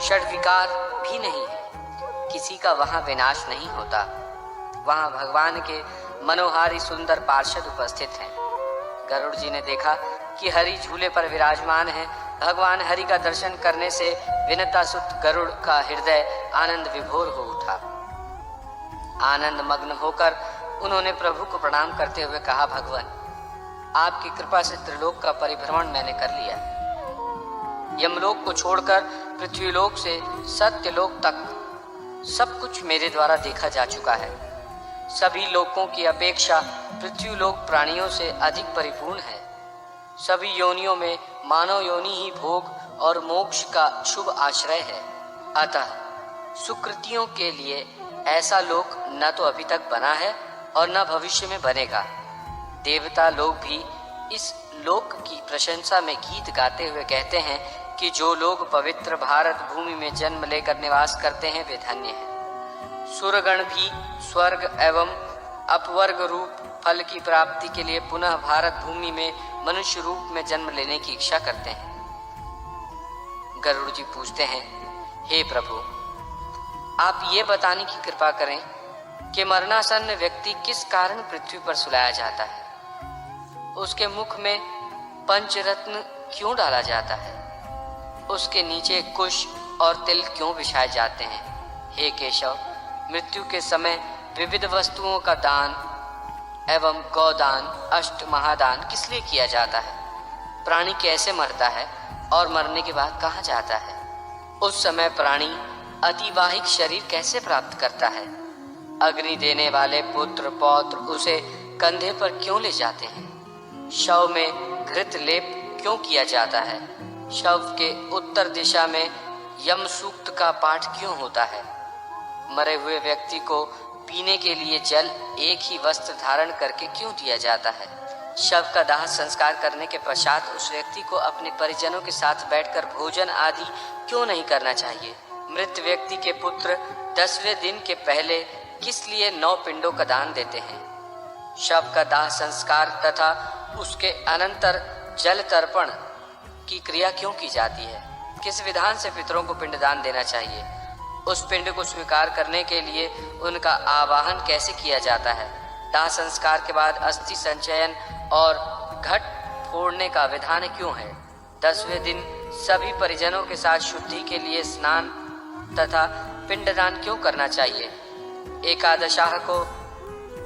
B: षड्विकार भी नहीं है। किसी का वहाँ विनाश नहीं होता। वहाँ भगवान के मनोहारी सुंदर पार्षद उपस्थित हैं। गरुड़ जी ने देखा कि हरि झूले पर विराजमान है। भगवान हरि का दर्शन करने से विनता सुत गरुड़ का हृदय आनंद विभोर हो उठा। आनंद मग्न होकर उन्होंने प्रभु को प्रणाम करते हुए कहा, भगवान, आपकी कृपा से त्रिलोक का परिभ्रमण मैंने कर लिया। यमलोक को छोड़कर पृथ्वीलोक से सत्यलोक तक सब कुछ मेरे द्वारा देखा जा चुका है। सभी लोकों की अपेक्षा पृथ्वीलोक प्राणियों से अधिक परिपूर्ण है। सभी योनियों में मानव योनि ही भोग और मोक्ष का शुभ आश्रय है। अतः सुकृतियों के लिए ऐसा लोक न तो अभी तक बना है और न भविष्य में बनेगा। देवता लोग भी इस लोक की प्रशंसा में गीत गाते हुए कहते हैं कि जो लोग पवित्र भारत भूमि में जन्म लेकर निवास करते हैं वे धन्य हैं। सुरगण भी स्वर्ग एवं अपवर्ग रूप फल की प्राप्ति के लिए पुनः भारत भूमि में मनुष्य रूप में जन्म लेने की इच्छा करते हैं। गरुड़ जी पूछते हैं, हे प्रभु, आप ये बताने की कृपा करें कि मरणासन्न व्यक्ति किस कारण पृथ्वी पर सुलाया जाता है। उसके मुख में पंचरत्न क्यों डाला जाता है। उसके नीचे कुश और तिल क्यों बिछाए जाते हैं। हे केशव, मृत्यु के समय विविध वस्तुओं का दान एवं गौदान अष्ट महादान किस लिए किया जाता है। प्राणी कैसे मरता है और मरने के बाद कहाँ जाता है। उस समय प्राणी अतिवाहिक शरीर कैसे प्राप्त करता है। अग्नि देने वाले पुत्र पौत्र उसे कंधे पर क्यों ले जाते हैं। शव में घृत लेप क्यों किया जाता है। शव के उत्तर दिशा में यम सूक्त का पाठ क्यों होता है। मरे हुए व्यक्ति को पीने के लिए जल एक ही वस्त्र धारण करके क्यों दिया जाता है। शव का दाह संस्कार करने के पश्चात उस व्यक्ति को अपने परिजनों के साथ बैठकर भोजन आदि क्यों नहीं करना चाहिए। मृत व्यक्ति के पुत्र 10वें दिन के पहले किस लिए 9 पिंडों का दान देते हैं। शव का दाह संस्कार तथा उसके अनंतर जल तर्पण की क्रिया क्यों की जाती है। किस विधान से पितरों को पिंडदान देना चाहिए। उस पिंड को स्वीकार करने के लिए उनका आवाहन कैसे किया जाता है। दाह संस्कार के बाद अस्थि संचयन और घट फोड़ने का विधान क्यों है। 10वें दिन सभी परिजनों के साथ शुद्धि के लिए स्नान तथा पिंडदान क्यों करना चाहिए। एकादशाह को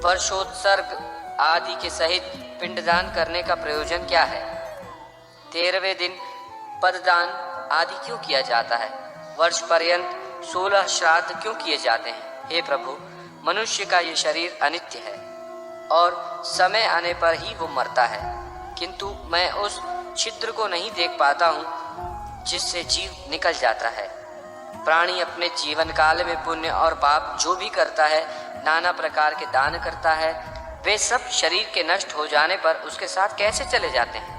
B: वर्षोत्सर्ग आदि के सहित पिंडदान करने का प्रयोजन क्या है। 13वें दिन पददान आदि क्यों किया जाता है। वर्ष पर्यंत 16 श्राद्ध क्यों किए जाते हैं। हे प्रभु, मनुष्य का ये शरीर अनित्य है और समय आने पर ही वो मरता है, किंतु मैं उस छिद्र को नहीं देख पाता हूँ जिससे जीव निकल जाता है। प्राणी अपने जीवन काल में पुण्य और पाप जो भी करता है, नाना प्रकार के दान करता है, वे सब शरीर के नष्ट हो जाने पर उसके साथ कैसे चले जाते हैं।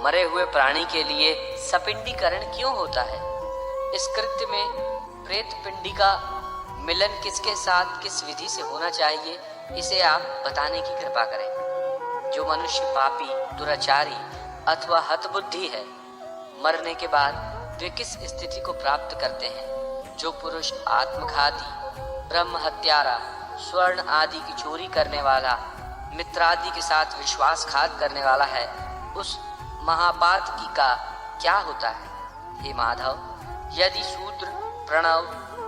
B: मरे हुए प्राणी के लिए सपिंडीकरण क्यों होता है। इस कृत्य में प्रेत पिंडी का मिलन किसके साथ किस विधि से होना चाहिए, इसे आप बताने की कृपा करें। जो मनुष्य पापी, दुराचारी अथवा हतबुद्धि है, मरने के बाद वे किस स्थिति को प्राप्त करते हैं। जो पुरुष आत्मघाती, ब्रह्म हत्यारा, स्वर्ण आदि की चोरी करने वाला, मित्रादि के साथ विश्वासघात करने वाला है, उस महापातकी का क्या होता है। हे माधव, यदि शूद्र प्रणव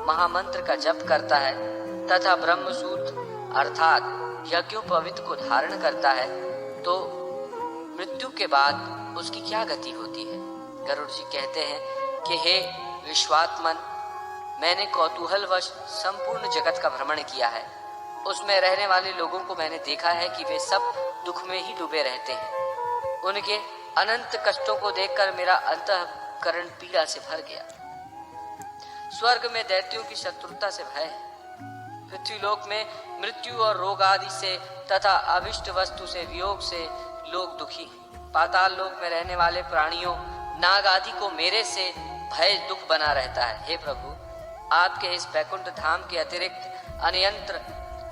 B: महामंत्र का जप करता है तथा ब्रह्मसूत्र अर्थात यज्ञोपवीत को धारण करता है, तो मृत्यु के बाद उसकी क्या गति होती है। गरुड़ जी कहते हैं कि हे विश्वात्मन, मैंने कौतूहलवश संपूर्ण जगत का भ्रमण किया है। उसमें रहने वाले लोगों को मैंने देखा है कि वे सब दुख में ही डूबे रहते हैं। उनके अनंत कष्टों को देखकर मेरा अंतःकरण पीड़ा से भर गया। स्वर्ग में दैत्यों की शत्रुता से भय है। पृथ्वीलोक में मृत्यु और रोग आदि से तथा अभिष्ट वस्तु से वियोग से लोग दुखी हैं। पाताल लोक में रहने वाले प्राणियों, नाग आदि को मेरे से भय दुख बना रहता है। हे प्रभु, आपके इस वैकुंठ धाम के अतिरिक्त अन्यंत्र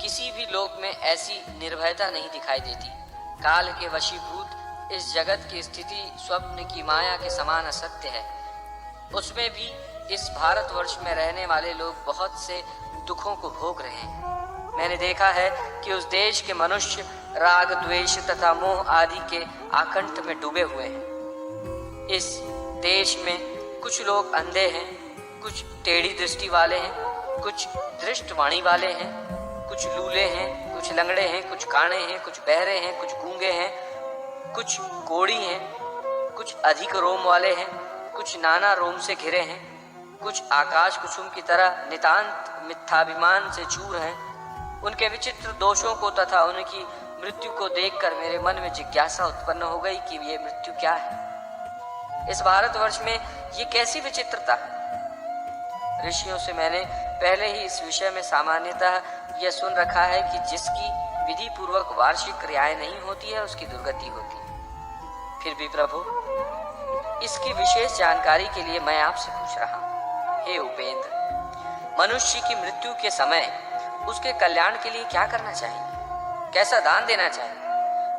B: किसी भी लोक में ऐसी निर्भयता नहीं दिखाई देती। काल के वशीभूत इस जगत की स्थिति स्वप्न की माया के समान असत्य है। उसमें भी इस भारतवर्ष में रहने वाले लोग बहुत से दुखों को भोग रहे हैं। मैंने देखा है कि उस देश के मनुष्य राग, द्वेष तथा मोह आदि के आकंठ में डूबे हुए हैं। इस देश में कुछ लोग अंधे हैं, कुछ टेढ़ी दृष्टि वाले हैं, कुछ दृष्ट वाणी वाले हैं, कुछ लूले हैं, कुछ लंगड़े हैं, कुछ काणे हैं, कुछ बहरे हैं, कुछ गूंगे हैं, कुछ कोढ़ी हैं, कुछ अधिक रोम वाले हैं, कुछ नाना रोम से घिरे हैं, कुछ आकाश कुसुम की तरह नितांत मिथ्याभिमान से चूर हैं। उनके विचित्र दोषों को तथा उनकी मृत्यु को देखकर मेरे मन में जिज्ञासा उत्पन्न हो गई कि ये मृत्यु क्या है। इस भारतवर्ष में ये कैसी विचित्रता है। ऋषियों से मैंने पहले ही इस विषय में सामान्यतः यह सुन रखा है कि जिसकी विधि पूर्वक वार्षिक क्रियाएं नहीं होती है उसकी दुर्गति होती है। फिर भी प्रभु, इसकी विशेष जानकारी के लिए मैं आपसे पूछ रहा हूं। हे उपेंद्र, मनुष्य की मृत्यु के समय उसके कल्याण के लिए क्या करना चाहिए, कैसा दान देना चाहिए?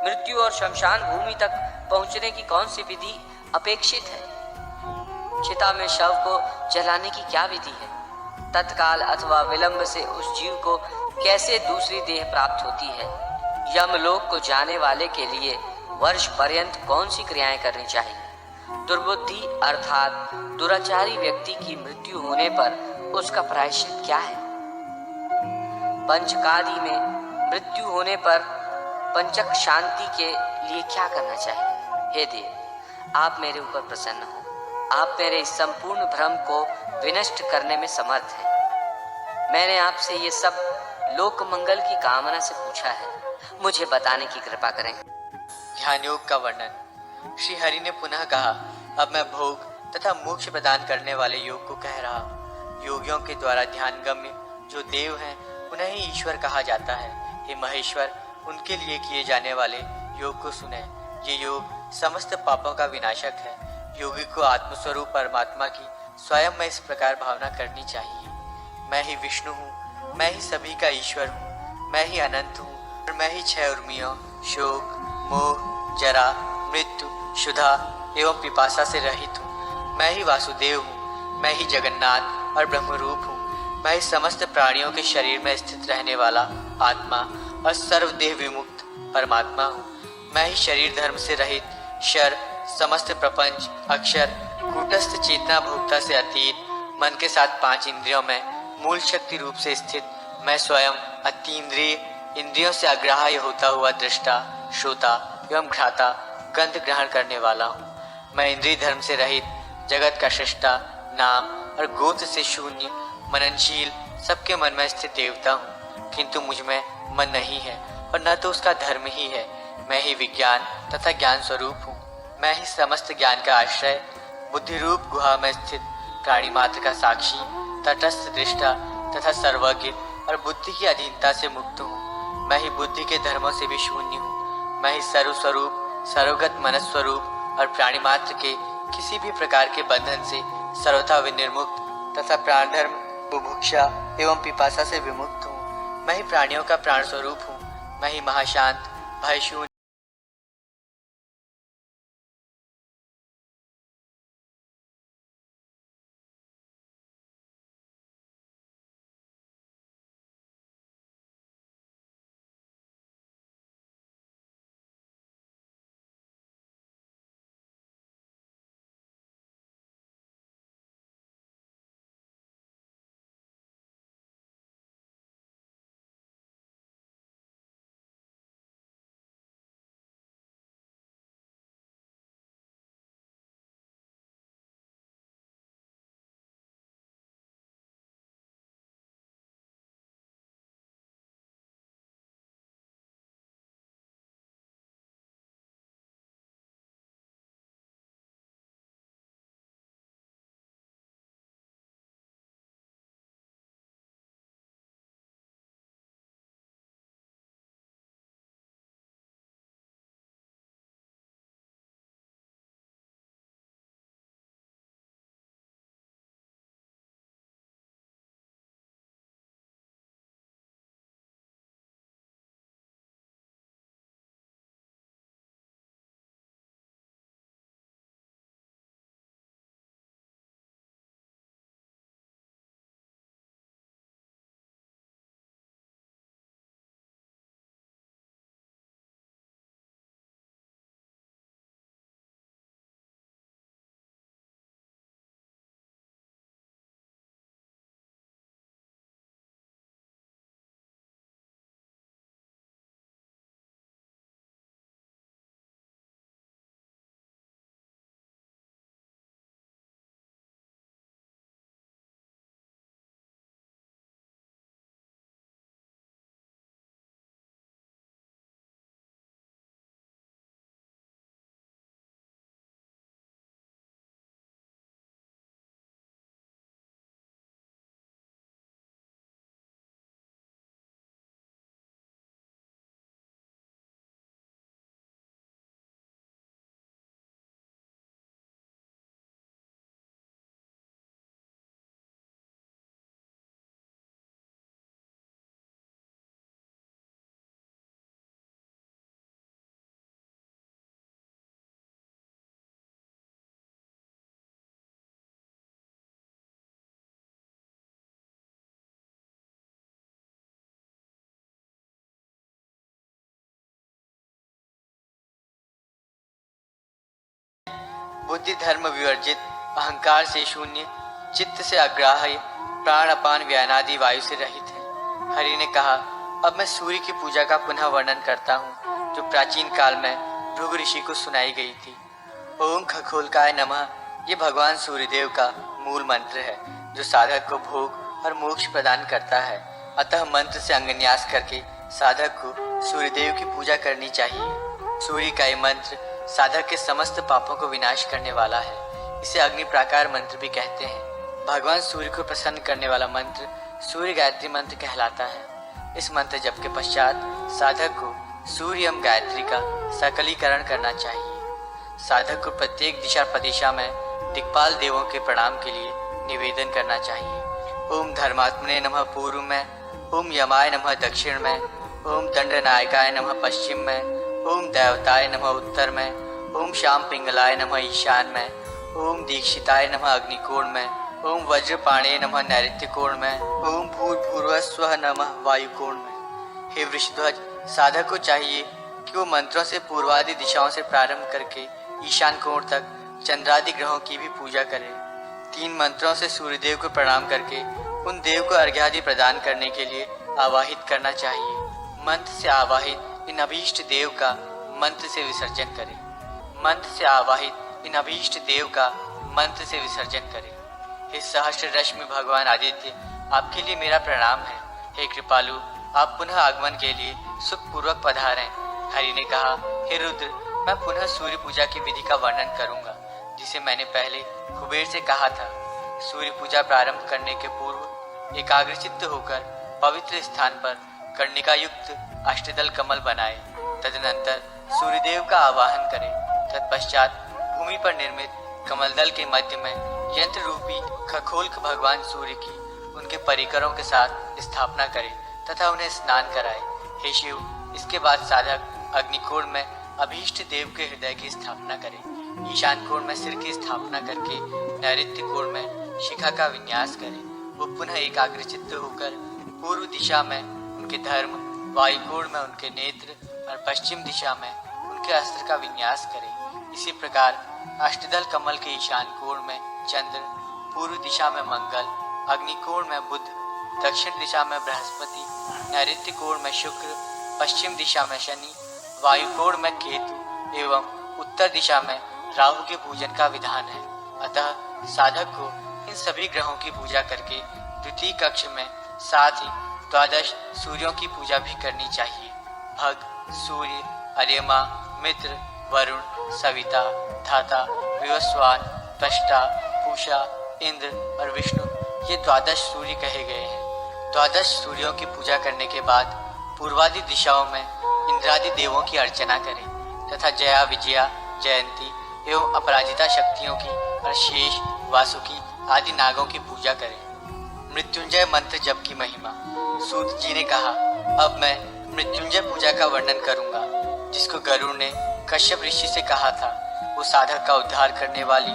B: मृत्यु और शमशान भूमि तक पहुंचने की कौन सी विधि अपेक्षित है? चिता में शव को जलाने की क्या विधि है? तत्काल अथवा विलंब से उस जीव को कैसे दूसरी देह प्राप्त होती है? यमलोक को जाने वाले के लिए वर्ष पर्यंत कौन सी क्रियाएं करनी चाहिए? दुर्बुद्धि अर्थात दुराचारी व्यक्ति की मृत्यु होने पर उसका प्रायश्चित क्या है? पंचकादि में मृत्यु होने पर पंचक शांति के लिए क्या करना चाहिए? हे देव, आप मेरे ऊपर प्रसन्न हो। आप मेरे इस संपूर्ण भ्रम को विनष्ट करने में समर्थ हैं। मैंने आपसे ये सब लोक मंगल की कामना से पूछा है, मुझे बताने की कृपा करें।
C: ध्यान योग का वर्णन। श्री हरि ने पुनः कहा, अब मैं भोग तथा मोक्ष प्रदान करने वाले योग को कह रहा हूँ। योगियों के द्वारा ध्यान गम्य जो देव हैं उन्हें ही ईश्वर कहा जाता है। हे महेश्वर, उनके लिए किए जाने वाले योग को सुने। ये योग समस्त पापों का विनाशक है। योगी को आत्मस्वरूप परमात्मा की स्वयं में इस प्रकार भावना करनी चाहिए, मैं ही विष्णु हूँ, मैं ही सभी का ईश्वर हूँ, मैं ही अनंत हूँ और मैं ही छह उर्मियों शोक मोह जरा मृत्यु क्षुधा एवं पिपासा से रहित हूँ। मैं ही वासुदेव हूँ, मैं ही जगन्नाथ और ब्रह्मरूप हूँ। मैं ही समस्त प्राणियों के शरीर में स्थित रहने वाला आत्मा और सर्वदेह विमुक्त परमात्मा हूँ। मैं ही शरीर धर्म से रहित क्षर समस्त प्रपंच अक्षर कूटस्थ चेतना भोक्ता से अतीत मन के साथ पांच इंद्रियों में मूल शक्ति रूप से स्थित मैं स्वयं अतीन्द्रिय इंद्रियों से अग्राह्य होता हुआ दृष्टा श्रोता एवं घ्राता गंध ग्रहण करने वाला हूँ। मैं इंद्रिय धर्म से रहित जगत का सृष्टा नाम और गोत्र से शून्य मननशील सबके मन में स्थित देवता हूँ, किंतु मुझ में मन नहीं है और न तो उसका धर्म ही है। मैं ही विज्ञान तथा ज्ञान स्वरूप हूँ। मैं ही समस्त ज्ञान का आश्रय बुद्धि रूप गुहा में स्थित प्राणी मात्र का साक्षी तटस्थ दृष्टा तथा सर्वज्ञ और बुद्धि की अधीनता से मुक्त हूँ। मैं ही बुद्धि के धर्मों से भी शून्य हूँ। मैं ही सर्वस्वरूप सर्वगत मनस्वरूप और प्राणी मात्र के किसी भी प्रकार के बंधन से सर्वथा विनिर्मुक्त तथा प्राण धर्म बुभुक्षा एवं पिपासा से विमुक्त हूँ। मैं ही प्राणियों का प्राण स्वरूप हूँ। मैं ही महाशांत भय शून्य बुद्धि धर्म विवर्जित, अहंकार से शून्य, चित्त से अग्राह्य, प्राण अपान व्यानादि वायु से रहित है। हरि ने कहा, अब मैं सूर्य की पूजा का पुनः वर्णन करता हूँ, जो प्राचीन काल में भृगु ऋषि को सुनाई गई थी। ओम खगोलकाय नमः, ये भगवान सूर्यदेव का मूल मंत्र है, जो साधक को भोग और मोक्ष प्रदान करता है। अतः मंत्र से अंगन्यास करके साधक को सूर्यदेव की पूजा करनी चाहिए। सूर्य का ये मंत्र साधक के समस्त पापों को विनाश करने वाला है। इसे अग्नि प्राकार मंत्र भी कहते हैं। भगवान सूर्य को प्रसन्न करने वाला मंत्र सूर्य गायत्री मंत्र कहलाता है। इस मंत्र जप के पश्चात साधक को सूर्य एवं गायत्री का सकलीकरण करना चाहिए। साधक को प्रत्येक दिशा प्रदिशा में दिक्पाल देवों के प्रणाम के लिए निवेदन करना चाहिए। ओम धर्मात्मने नमः पूर्व में, ओम यमाय नमः दक्षिण में, ओम दंडनायकाय नमः पश्चिम में, ओम देवताय नमः उत्तर में, ओम श्याम पिंगलाय नमः ईशान में, ओम दीक्षिताय नमः अग्निकोण में, ओम वज्रपाणे नमः नैऋत्य कोण में, ओम भूर्भुवस्वः नमः वायुकोण में। हे वृषध्वज, साधक को चाहिए कि वो मंत्रों से पूर्वादि दिशाओं से प्रारंभ करके ईशान कोण तक चंद्रादि ग्रहों की भी पूजा करे। 3 मंत्रों से सूर्यदेव को प्रणाम करके उन देव को अर्घ्यादि प्रदान करने के लिए आवाहित करना चाहिए। मंत्र से आवाहित इन अभीष्ट देव का मंत्र से विसर्जन करें। मंत्र से आवाहित इन अभीष्ट देव का मंत्र से विसर्जन करें। हे सहस्र रश्मि भगवान आदित्य, आपके लिए मेरा प्रणाम है। हे कृपालु, आप पुनः आगमन के लिए सुखपूर्वक पधारें। हरि ने कहा, हे रुद्र, मैं पुनः सूर्य पूजा की विधि का वर्णन करूंगा, जिसे मैंने पहले कुबेर से कहा था। सूर्य पूजा प्रारंभ करने के पूर्व एकाग्रचित्त होकर पवित्र स्थान पर कर्णिका युक्त अष्टदल कमल बनाए। तदनंतर सूर्यदेव का आवाहन करें। तत्पश्चात भूमि पर निर्मित कमलदल के मध्य में यंत्र रूपी खगोलक भगवान सूर्य की उनके परिकरों के साथ स्थापना करें तथा उन्हें स्नान कराए। हे शिव, इसके बाद साधक अग्निकोण में अभीष्ट देव के हृदय की स्थापना करें। ईशान कोण में सिर की स्थापना करके नैऋत्य कोण में शिखा का विन्यास करें। वो पुनः एकाग्रचित्त होकर पूर्व दिशा में उनके धर्म, वायुकोण में उनके नेत्र और पश्चिम दिशा में उनके अस्त्र का विन्यास करें। इसी प्रकार अष्टदल कमल के ईशान कोण में चंद्र, पूर्व दिशा में मंगल, अग्निकोण में बुध, दक्षिण दिशा में बृहस्पति, नैऋत्य कोण में शुक्र, पश्चिम दिशा में शनि, वायुकोण में केतु एवं उत्तर दिशा में राहु के पूजन का विधान है। अतः साधक को इन सभी ग्रहों की पूजा करके द्वितीय कक्ष में साथ ही 12 सूर्यों की पूजा भी करनी चाहिए। भग, सूर्य, अर्यमा, मित्र, वरुण, सविता, धाता, विवस्वान, त्वष्टा, पूषा, इंद्र और विष्णु, ये 12 सूर्य कहे गए हैं। 12 सूर्यों की पूजा करने के बाद पूर्वादि दिशाओं में इंद्रादि देवों की अर्चना करें तथा जया, विजया, जयंती एवं अपराजिता शक्तियों की और शेष, वासुकी आदि नागों की पूजा करें। मृत्युंजय मंत्र जप की महिमा। सूत जी ने कहा, अब मैं मृत्युंजय पूजा का वर्णन करूंगा, जिसको गरुड़ ने कश्यप ऋषि से कहा था। वो साधक का उद्धार करने वाली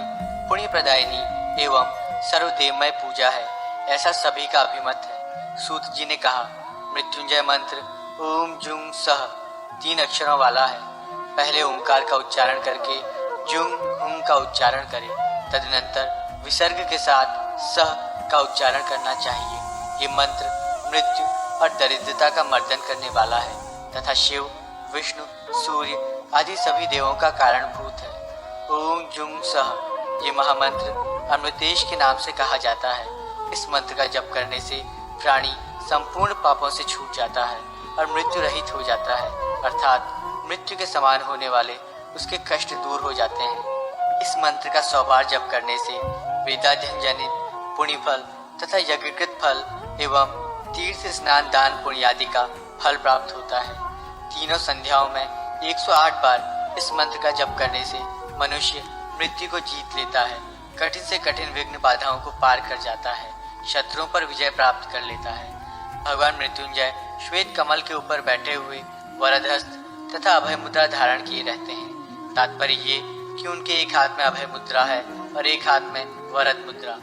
C: पुण्य प्रदायिनी एवं सर्वदेवमय पूजा है, ऐसा सभी का अभिमत है। सूत जी ने कहा, मृत्युंजय मंत्र ओम जुंग सह 3 अक्षरों वाला है। पहले ओंकार का उच्चारण करके जुंग हुंग का उच्चारण करें। तदनंतर विसर्ग के साथ सह का उच्चारण करना चाहिए। ये मंत्र मृत्यु और दरिद्रता का मर्दन करने वाला है तथा शिव, विष्णु, सूर्य आदि सभी देवों का कारणभूत है। ओम जुंग सह ये महामंत्र अमृतेश के नाम से कहा जाता है। इस मंत्र का जप करने से प्राणी संपूर्ण पापों से छूट जाता है और मृत्यु रहित हो जाता है, अर्थात मृत्यु के समान होने वाले उसके कष्ट दूर हो जाते हैं। इस मंत्र का 100 बार जप करने से वेदाध्ययन जनित पुण्य फल तथा यज्ञकृत फल एवं तीर्थ स्नान दान पुण्य आदि का फल प्राप्त होता है। तीनों संध्याओं में 108 बार इस मंत्र का जप करने से मनुष्य मृत्यु को जीत लेता है, कठिन से कठिन विघ्न बाधाओं को पार कर जाता है, शत्रुओं पर विजय प्राप्त कर लेता है। भगवान मृत्युंजय श्वेत कमल के ऊपर बैठे हुए वरदहस्त तथा अभय मुद्रा धारण किए रहते हैं। तात्पर्य ये कि उनके एक हाथ में अभय मुद्रा है और एक हाथ में वरद मुद्रा,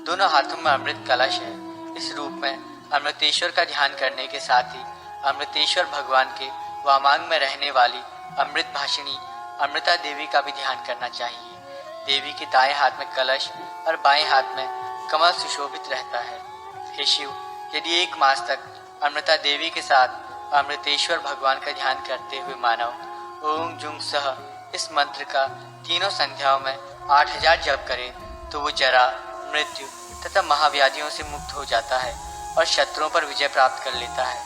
C: दोनों हाथों में अमृत कलश है। इस रूप में अमृतेश्वर का ध्यान करने के साथ ही अमृतेश्वर भगवान के वामांग में रहने वाली अमृत भाषिणी अमृता देवी का भी ध्यान करना चाहिए। देवी के दाएं हाथ में कलश और बाएं हाथ में कमल सुशोभित रहता है। हे शिव, यदि 1 मास तक अमृता देवी के साथ अमृतेश्वर भगवान का ध्यान करते हुए मानव ओम जुंग सह इस मंत्र का तीनों संध्याओं में 8000 जप करे तो वो जरा, मृत्यु तथा महाव्याधियों से मुक्त हो जाता है और शत्रुओं पर विजय प्राप्त कर लेता है।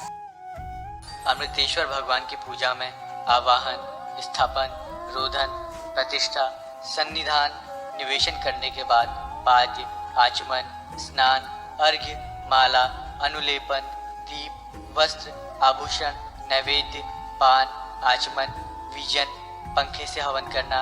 C: अमृतेश्वर भगवान की पूजा में आवाहन, स्थापन, रोधन, प्रतिष्ठा, सन्निधान, निवेशन करने के बाद पाद्य, आचमन, स्नान, अर्घ्य, माला, अनुलेपन, दीप, वस्त्र, आभूषण, नैवेद्य, पान, आचमन, विजन, पंखे से हवन करना,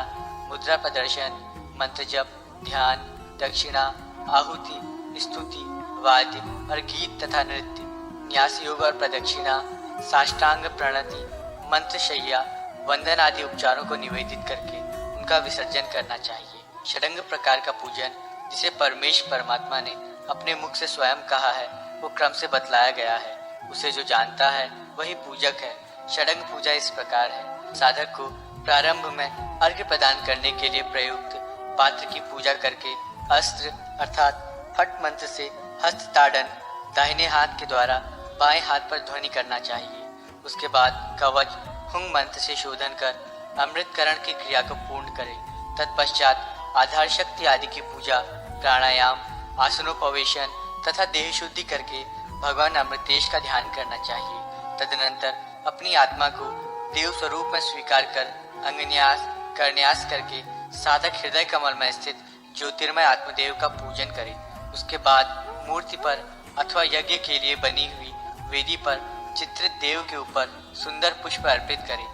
C: मुद्रा प्रदर्शन, मंत्र जप, ध्यान, दक्षिणा, आहुति, स्तुति, वाद्य और गीत तथा नृत्य, न्यास योग और प्रदक्षिणा, साष्टांग प्रणति, मंत्रशैया, वंदन आदि उपचारों को निवेदित करके उनका विसर्जन करना चाहिए। षडंग प्रकार का पूजन, जिसे परमेश परमात्मा ने अपने मुख से स्वयं कहा है, वो क्रम से बतलाया गया है। उसे जो जानता है वही पूजक है। षडंग पूजा इस प्रकार है। साधक को प्रारंभ में अर्घ्य प्रदान करने के लिए प्रयुक्त पात्र की पूजा करके अस्त्र अर्थात फट मंत्र से हस्त ताड़न दाहिने हाथ के द्वारा बाएं हाथ पर ध्वनि करना चाहिए। उसके बाद कवच हुंग मंत्र से शोधन कर अमृतकरण की क्रिया को पूर्ण करें। तत्पश्चात आधार शक्ति आदि की पूजा, प्राणायाम, आसनोपवेशन तथा देह शुद्धि करके भगवान अमृतेश का ध्यान करना चाहिए। तदनंतर अपनी आत्मा को देव स्वरूप में स्वीकार कर अंगन्यास करन्यास करके साधक हृदय कमल में स्थित ज्योतिर्मय आत्मदेव का पूजन करे। उसके बाद मूर्ति पर अथवा यज्ञ के लिए बनी हुई वेदी पर चित्रित देव के ऊपर सुंदर पुष्प अर्पित करे।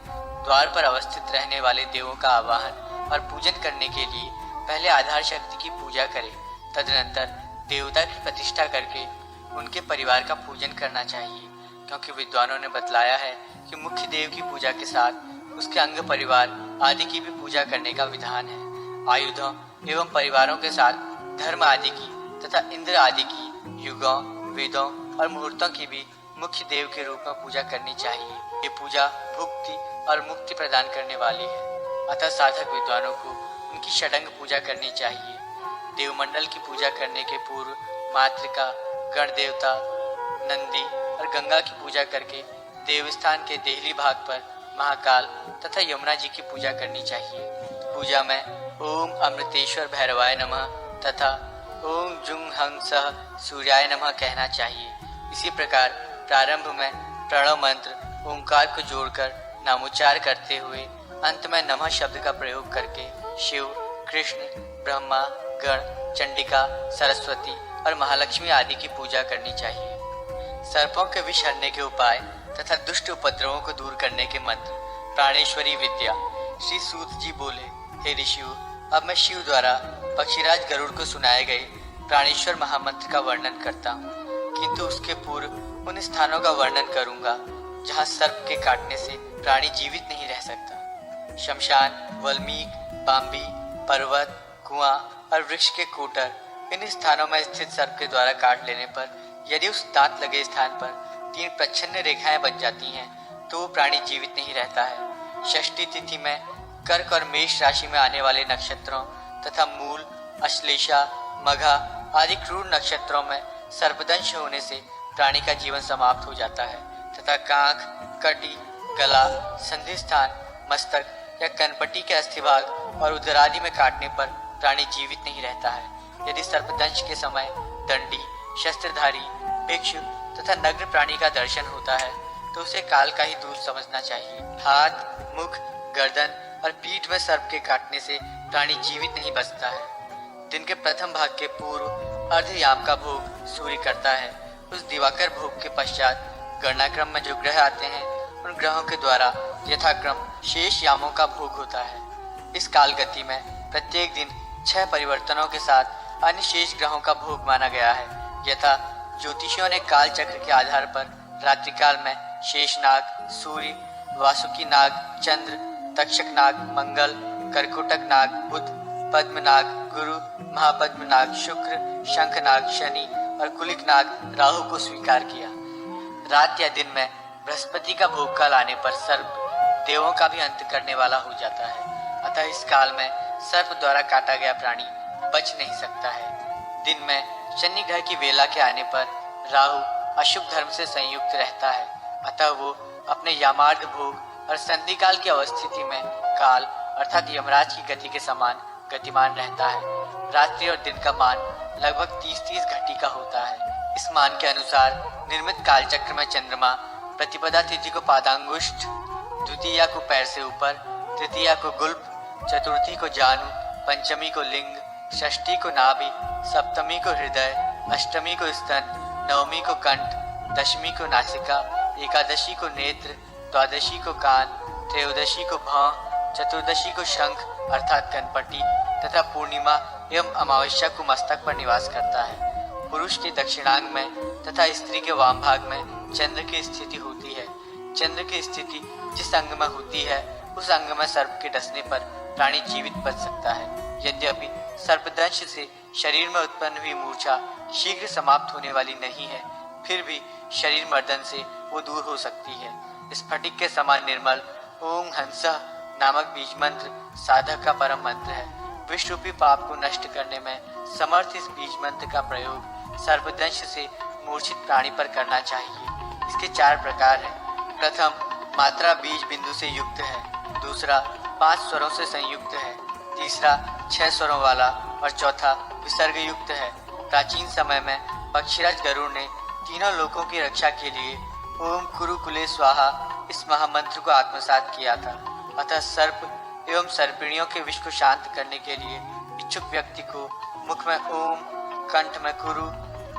C: द्वार पर अवस्थित रहने वाले देवों का आवाहन और पूजन करने के लिए पहले आधार शक्ति की पूजा करे। तदनंतर देवता की प्रतिष्ठा करके उनके परिवार का पूजन करना चाहिए, क्योंकि विद्वानों ने बतलाया है कि मुख्य देव की पूजा के साथ उसके अंग परिवार आदि की भी पूजा करने का विधान है। आयुधों एवं परिवारों के साथ धर्म आदि की तथा इंद्र आदि की, युगों, वेदों और मुहूर्तों की भी मुख्य देव के रूप में पूजा करनी चाहिए। ये पूजा भुक्ति और मुक्ति प्रदान करने वाली है। अतः साधक विद्वानों को उनकी षडंग पूजा करनी चाहिए। देवमंडल की पूजा करने के पूर्व मातृका, गण देवता, नंदी और गंगा की पूजा करके देवस्थान के देहली भाग पर महाकाल तथा यमुना जी की पूजा करनी चाहिए। पूजा में ओम अमृतेश्वर भैरवाय नमः तथा ओम जुंग हंग सह सूर्याय नमः कहना चाहिए। इसी प्रकार प्रारंभ में प्रणव मंत्र ओंकार को जोड़कर नामोच्चार करते हुए अंत में नमः शब्द का प्रयोग करके शिव, कृष्ण, ब्रह्मा, गण, चंडिका, सरस्वती और महालक्ष्मी आदि की पूजा करनी चाहिए। सर्पों के विष हरने के उपाय तथा दुष्ट उपद्रवों को दूर करने के मंत्र, प्राणेश्वरी विद्या। श्री सूत जी बोले, हे ऋषियों, अब मैं शिव द्वारा पक्षीराज गरुड़ को सुनाए गए प्राणेश्वर महामंत्र का वर्णन करता हूँ, किंतु उसके पूर्व उन स्थानों का वर्णन करूंगा जहाँ सर्प के काटने से प्राणी जीवित नहीं रह सकता। शमशान, वल्मीक, बाम्बी, पर्वत, कुआं और वृक्ष के कोटर, इन स्थानों में स्थित सर्प के द्वारा काट लेने पर यदि उस दांत लगे स्थान पर 3 प्रच्छन्न रेखाएं बन जाती हैं तो वो प्राणी जीवित नहीं रहता है। षष्ठी तिथि में कर्क और मेष राशि में आने वाले नक्षत्रों तथा मूल, अश्लेषा, मघा आदि क्रूर नक्षत्रों में सर्पदंश होने से प्राणी का जीवन समाप्त हो जाता है तथा कांख, कटी, गला, संधि स्थान, मस्तक या कनपटी के अस्थिभाग और उदर आदि में काटने पर प्राणी जीवित नहीं रहता है। यदि सर्पदंश के समय दंडी, शस्त्रधारी, भिक्षु तथा नग्न प्राणी का दर्शन होता है तो उसे काल का ही दूत समझना चाहिए। हाथ, मुख, गर्दन और पीठ में सर्प के काटने से प्राणी जीवित नहीं बचता है। दिन के प्रथम भाग के पूर्व अर्धयाम का भोग सूर्य करता है। उस दिवाकर भोग के पश्चात गणनाक्रम में जो ग्रह आते हैं उन ग्रहों के द्वारा यथाक्रम शेष यामों का भोग होता है। इस काल गति में प्रत्येक दिन 6 परिवर्तनों के साथ अन्य शेष ग्रहों का भोग माना गया है। यथा ज्योतिषियों ने काल चक्र के आधार पर रात्रिकाल में शेषनाग, सूर्य, वासुकी नाग, चंद्र, तक्षक नाग, मंगल, कर्कोटक नाग, बुध, पद्मनाग, गुरु, महापद्मनाग, शुक्र, शंखनाग, शनि और कुलिक नाग, राहु को स्वीकार किया। रात या दिन में बृहस्पति का भोग काल आने पर सर्प देवों का भी अंत करने वाला हो जाता है। अतः इस काल में सर्प द्वारा काटा गया प्राणी बच नहीं सकता है। दिन में शनि ग्रह की वेला के आने पर राहु अशुभ धर्म से संयुक्त रहता है, अतः वो अपने यामार्ग भोग और संधि काल की अवस्थिति में काल अर्थात यमराज की गति के समान गतिमान रहता है। रात्रि और दिन का मान लगभग 30-30 घटी का होता है। इस मान के अनुसार निर्मित कालचक्र में चंद्रमा प्रतिपदा तिथि को पादांगुष्ठ, द्वितीया को पैर से ऊपर, तृतीया को गुल्फ, चतुर्थी को जानु, पंचमी को लिंग, षष्ठी को नाभि, सप्तमी को हृदय, अष्टमी को स्तन, नवमी को कंठ, दशमी को नासिका, एकादशी को नेत्र, द्वादशी को कान, त्रयोदशी को भौं, चतुर्दशी को शंख अर्थात कनपटी तथा पूर्णिमा एवं अमावस्या को मस्तक पर निवास करता है। पुरुष के दक्षिणांग में तथा स्त्री के वाम भाग में चंद्र की स्थिति होती है। चंद्र की स्थिति जिस अंग में होती है उस अंग में सर्प के डसने पर प्राणी जीवित बच सकता है। यद्यपि सर्पदंश से शरीर में उत्पन्न हुई मूर्छा शीघ्र समाप्त होने वाली नहीं है, फिर भी शरीर मर्दन से वो दूर हो सकती है। स्फटिक के समान निर्मल ओम हंसः नामक बीज मंत्र साधक का परम मंत्र है। विष रूपी पाप को नष्ट करने में समर्थ इस बीज मंत्र का प्रयोग सर्पदंश से मूर्छित प्राणी पर करना चाहिए। इसके 4 प्रकार हैं। प्रथम, मात्रा बीज बिंदु से युक्त है। दूसरा, 5 स्वरों से संयुक्त है। तीसरा, 6 स्वरों वाला और चौथा विसर्ग युक्त है। प्राचीन समय में पक्षीराज गरुड़ ने तीनों लोकों की रक्षा के लिए ओम कुरुकुले स्वाहा इस महामंत्र को आत्मसात किया था। अतः सर्प एवं सर्पिणियों के विष को शांत करने के लिए इच्छुक व्यक्ति को मुख में ओम, कंठ में कुरु,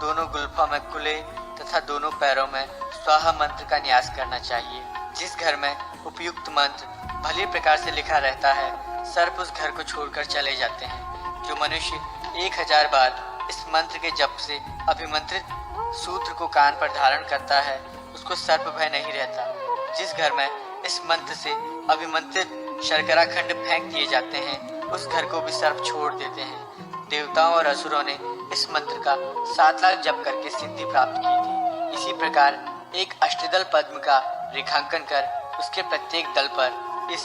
C: दोनों गुल्फों में कुले तथा दोनों पैरों में स्वाहा मंत्र का न्यास करना चाहिए। जिस घर में उपयुक्त मंत्र भली प्रकार से लिखा रहता है, सर्प उस घर को छोड़कर चले जाते हैं। जो मनुष्य 1000 बार इस मंत्र के जप से अभिमंत्रित सूत्र को कान पर धारण करता है, उसको सर्प भय नहीं रहता। जिस घर में इस मंत्र से अभिमंत्रित शर्करा खंड फेंक दिए जाते हैं, उस घर को भी सर्प छोड़ देते हैं। देवताओं और असुरों ने इस मंत्र का 7 लाख जप करके सिद्धि प्राप्त की थी। इसी प्रकार एक अष्टदल पद्म का रेखांकन कर उसके प्रत्येक दल पर इस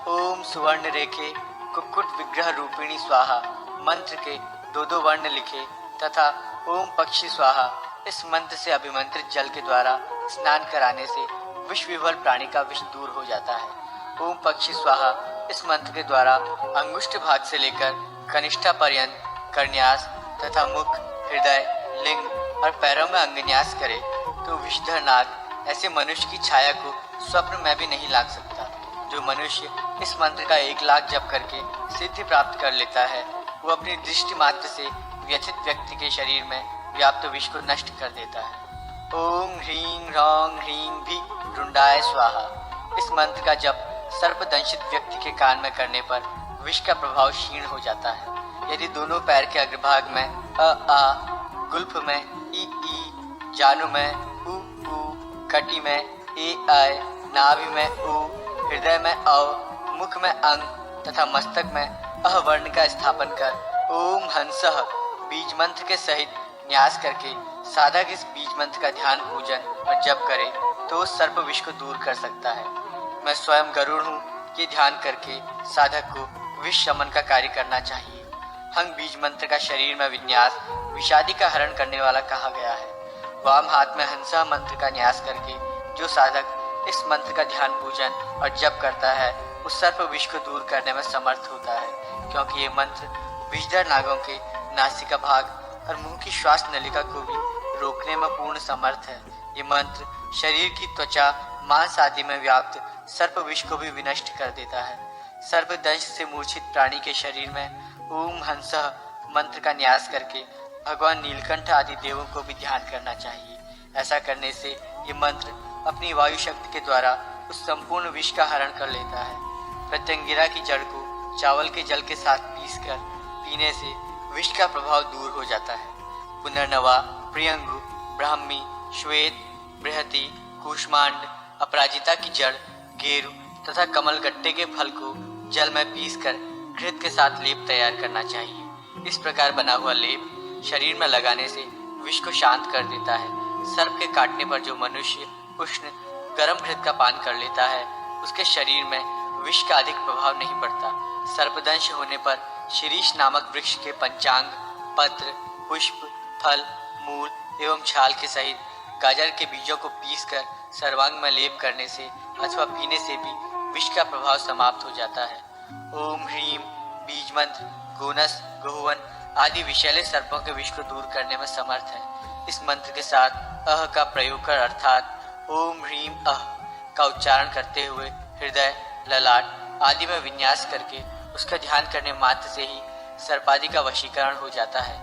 C: ओम सुवर्ण रेखे कुक्कुट विग्रह रूपिणी स्वाहा मंत्र के 2-2 वर्ण लिखे तथा ओम पक्षी स्वाहा इस मंत्र से अभिमंत्रित जल के द्वारा स्नान कराने से विष विवल प्राणी का विष दूर हो जाता है। ओम पक्षी स्वाहा इस मंत्र के द्वारा अंगुष्ठ भाग से लेकर कनिष्ठा पर्यंत करन्यास तथा मुख, हृदय, लिंग और पैरों में अंगन्यास करे तो विषधर नाग ऐसे मनुष्य की छाया को स्वप्न में भी नहीं लाग सकता। जो मनुष्य इस मंत्र का 1 लाख जप करके सिद्धि प्राप्त कर लेता है, वो अपनी दृष्टि मात्र से व्यथित व्यक्ति के शरीर में व्याप्त विष को नष्ट कर देता है। ओम ह्रीं ह्रौं ह्रीं भी रुंडाय स्वाहा इस मंत्र का जप सर्पदंशित व्यक्ति के कान में करने पर विष का प्रभाव क्षीण हो जाता है। यदि दोनों पैर के अग्रभाग में आ, गुल्फ में ई, जानु में उ, कटी में ए आय, नाभि में उ, हृदय में औ, मुख में अंग तथा मस्तक में अह वर्ण का स्थापन कर ओम हंसः बीज मंत्र के सहित न्यास करके साधक इस बीज मंत्र का ध्यान, पूजन और जप करे तो सर्प विष को दूर कर सकता है। मैं स्वयं गरुड़ हूँ, ये ध्यान करके साधक को विष शमन का कार्य करना चाहिए। हंग बीज मंत्र का शरीर में विन्यास विषादी का हरण करने वाला कहा गया है। वाम हाथ में हंसा मंत्र का न्यास करके जो साधक इस मंत्र का ध्यान, पूजन और जप करता है उस सर्प विष को दूर करने में समर्थ होता है, क्योंकि ये मंत्र विषधर नागों के नासिका भाग और मुंह की श्वास नलिका को भी रोकने में पूर्ण समर्थ है। ये मंत्र शरीर की त्वचा, मांस आदि में व्याप्त सर्प विष को भी विनष्ट कर देता है। सर्प दंश से मूर्छित प्राणी के शरीर में ओम हंसः मंत्र का न्यास करके भगवान नीलकंठ आदि देवों को भी ध्यान करना चाहिए। ऐसा करने से ये मंत्र अपनी वायु शक्ति के द्वारा उस संपूर्ण विष का हरण कर लेता है। प्रत्यंगिरा की जड़ को चावल के जल के साथ पीसकर पीने से विष का प्रभाव दूर हो जाता है। पुनर्नवा, प्रियंगु, ब्राह्मी, श्वेत, बृहति, कूष्मांड, अपराजिता की जड़, गेरु तथा कमलगट्टे के फल को जल में पीसकर घृत के साथ लेप तैयार करना चाहिए। इस प्रकार बना हुआ लेप शरीर में लगाने से विष को शांत कर देता है। सर्प के काटने पर जो मनुष्य उष्ण गर्म घृत का पान कर लेता है, उसके शरीर में विष का अधिक प्रभाव नहीं पड़ता। सर्पदंश होने पर शीरीष नामक वृक्ष के पंचांग, पत्र, पुष्प, फल, मूल एवं छाल के सहित गाजर के बीजों को पीसकर सर्वांग में लेप करने से अथवा पीने से भी विष का प्रभाव समाप्त हो जाता है। ओम ह्रीम बीज मंत्र गोनस, गोहुवन आदि विषैले सर्पों के विष को दूर करने में समर्थ है। इस मंत्र के साथ अह का प्रयोग कर अर्थात ओम ह्रीम अह का उच्चारण करते हुए हृदय, ललाट आदि में विन्यास करके उसका ध्यान करने मात्र से ही सर्पादि का वशीकरण हो जाता है।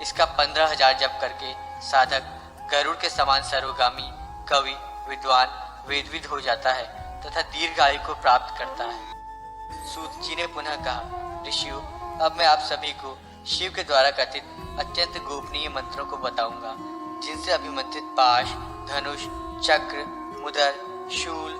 C: इसका 15,000 जप करके साधक गरुड़ के समान सर्वगामी, कवि, विद्वान, वेदविद हो जाता है तथा दीर्घ आयु को प्राप्त करता है। सूत जी ने पुनः कहा, ऋषियों, अब मैं आप सभी को शिव के द्वारा कथित अत्यंत गोपनीय मंत्रों को बताऊंगा, जिनसे अभिमंत्रित पाश, धनुष, चक्र, मुदर, शूल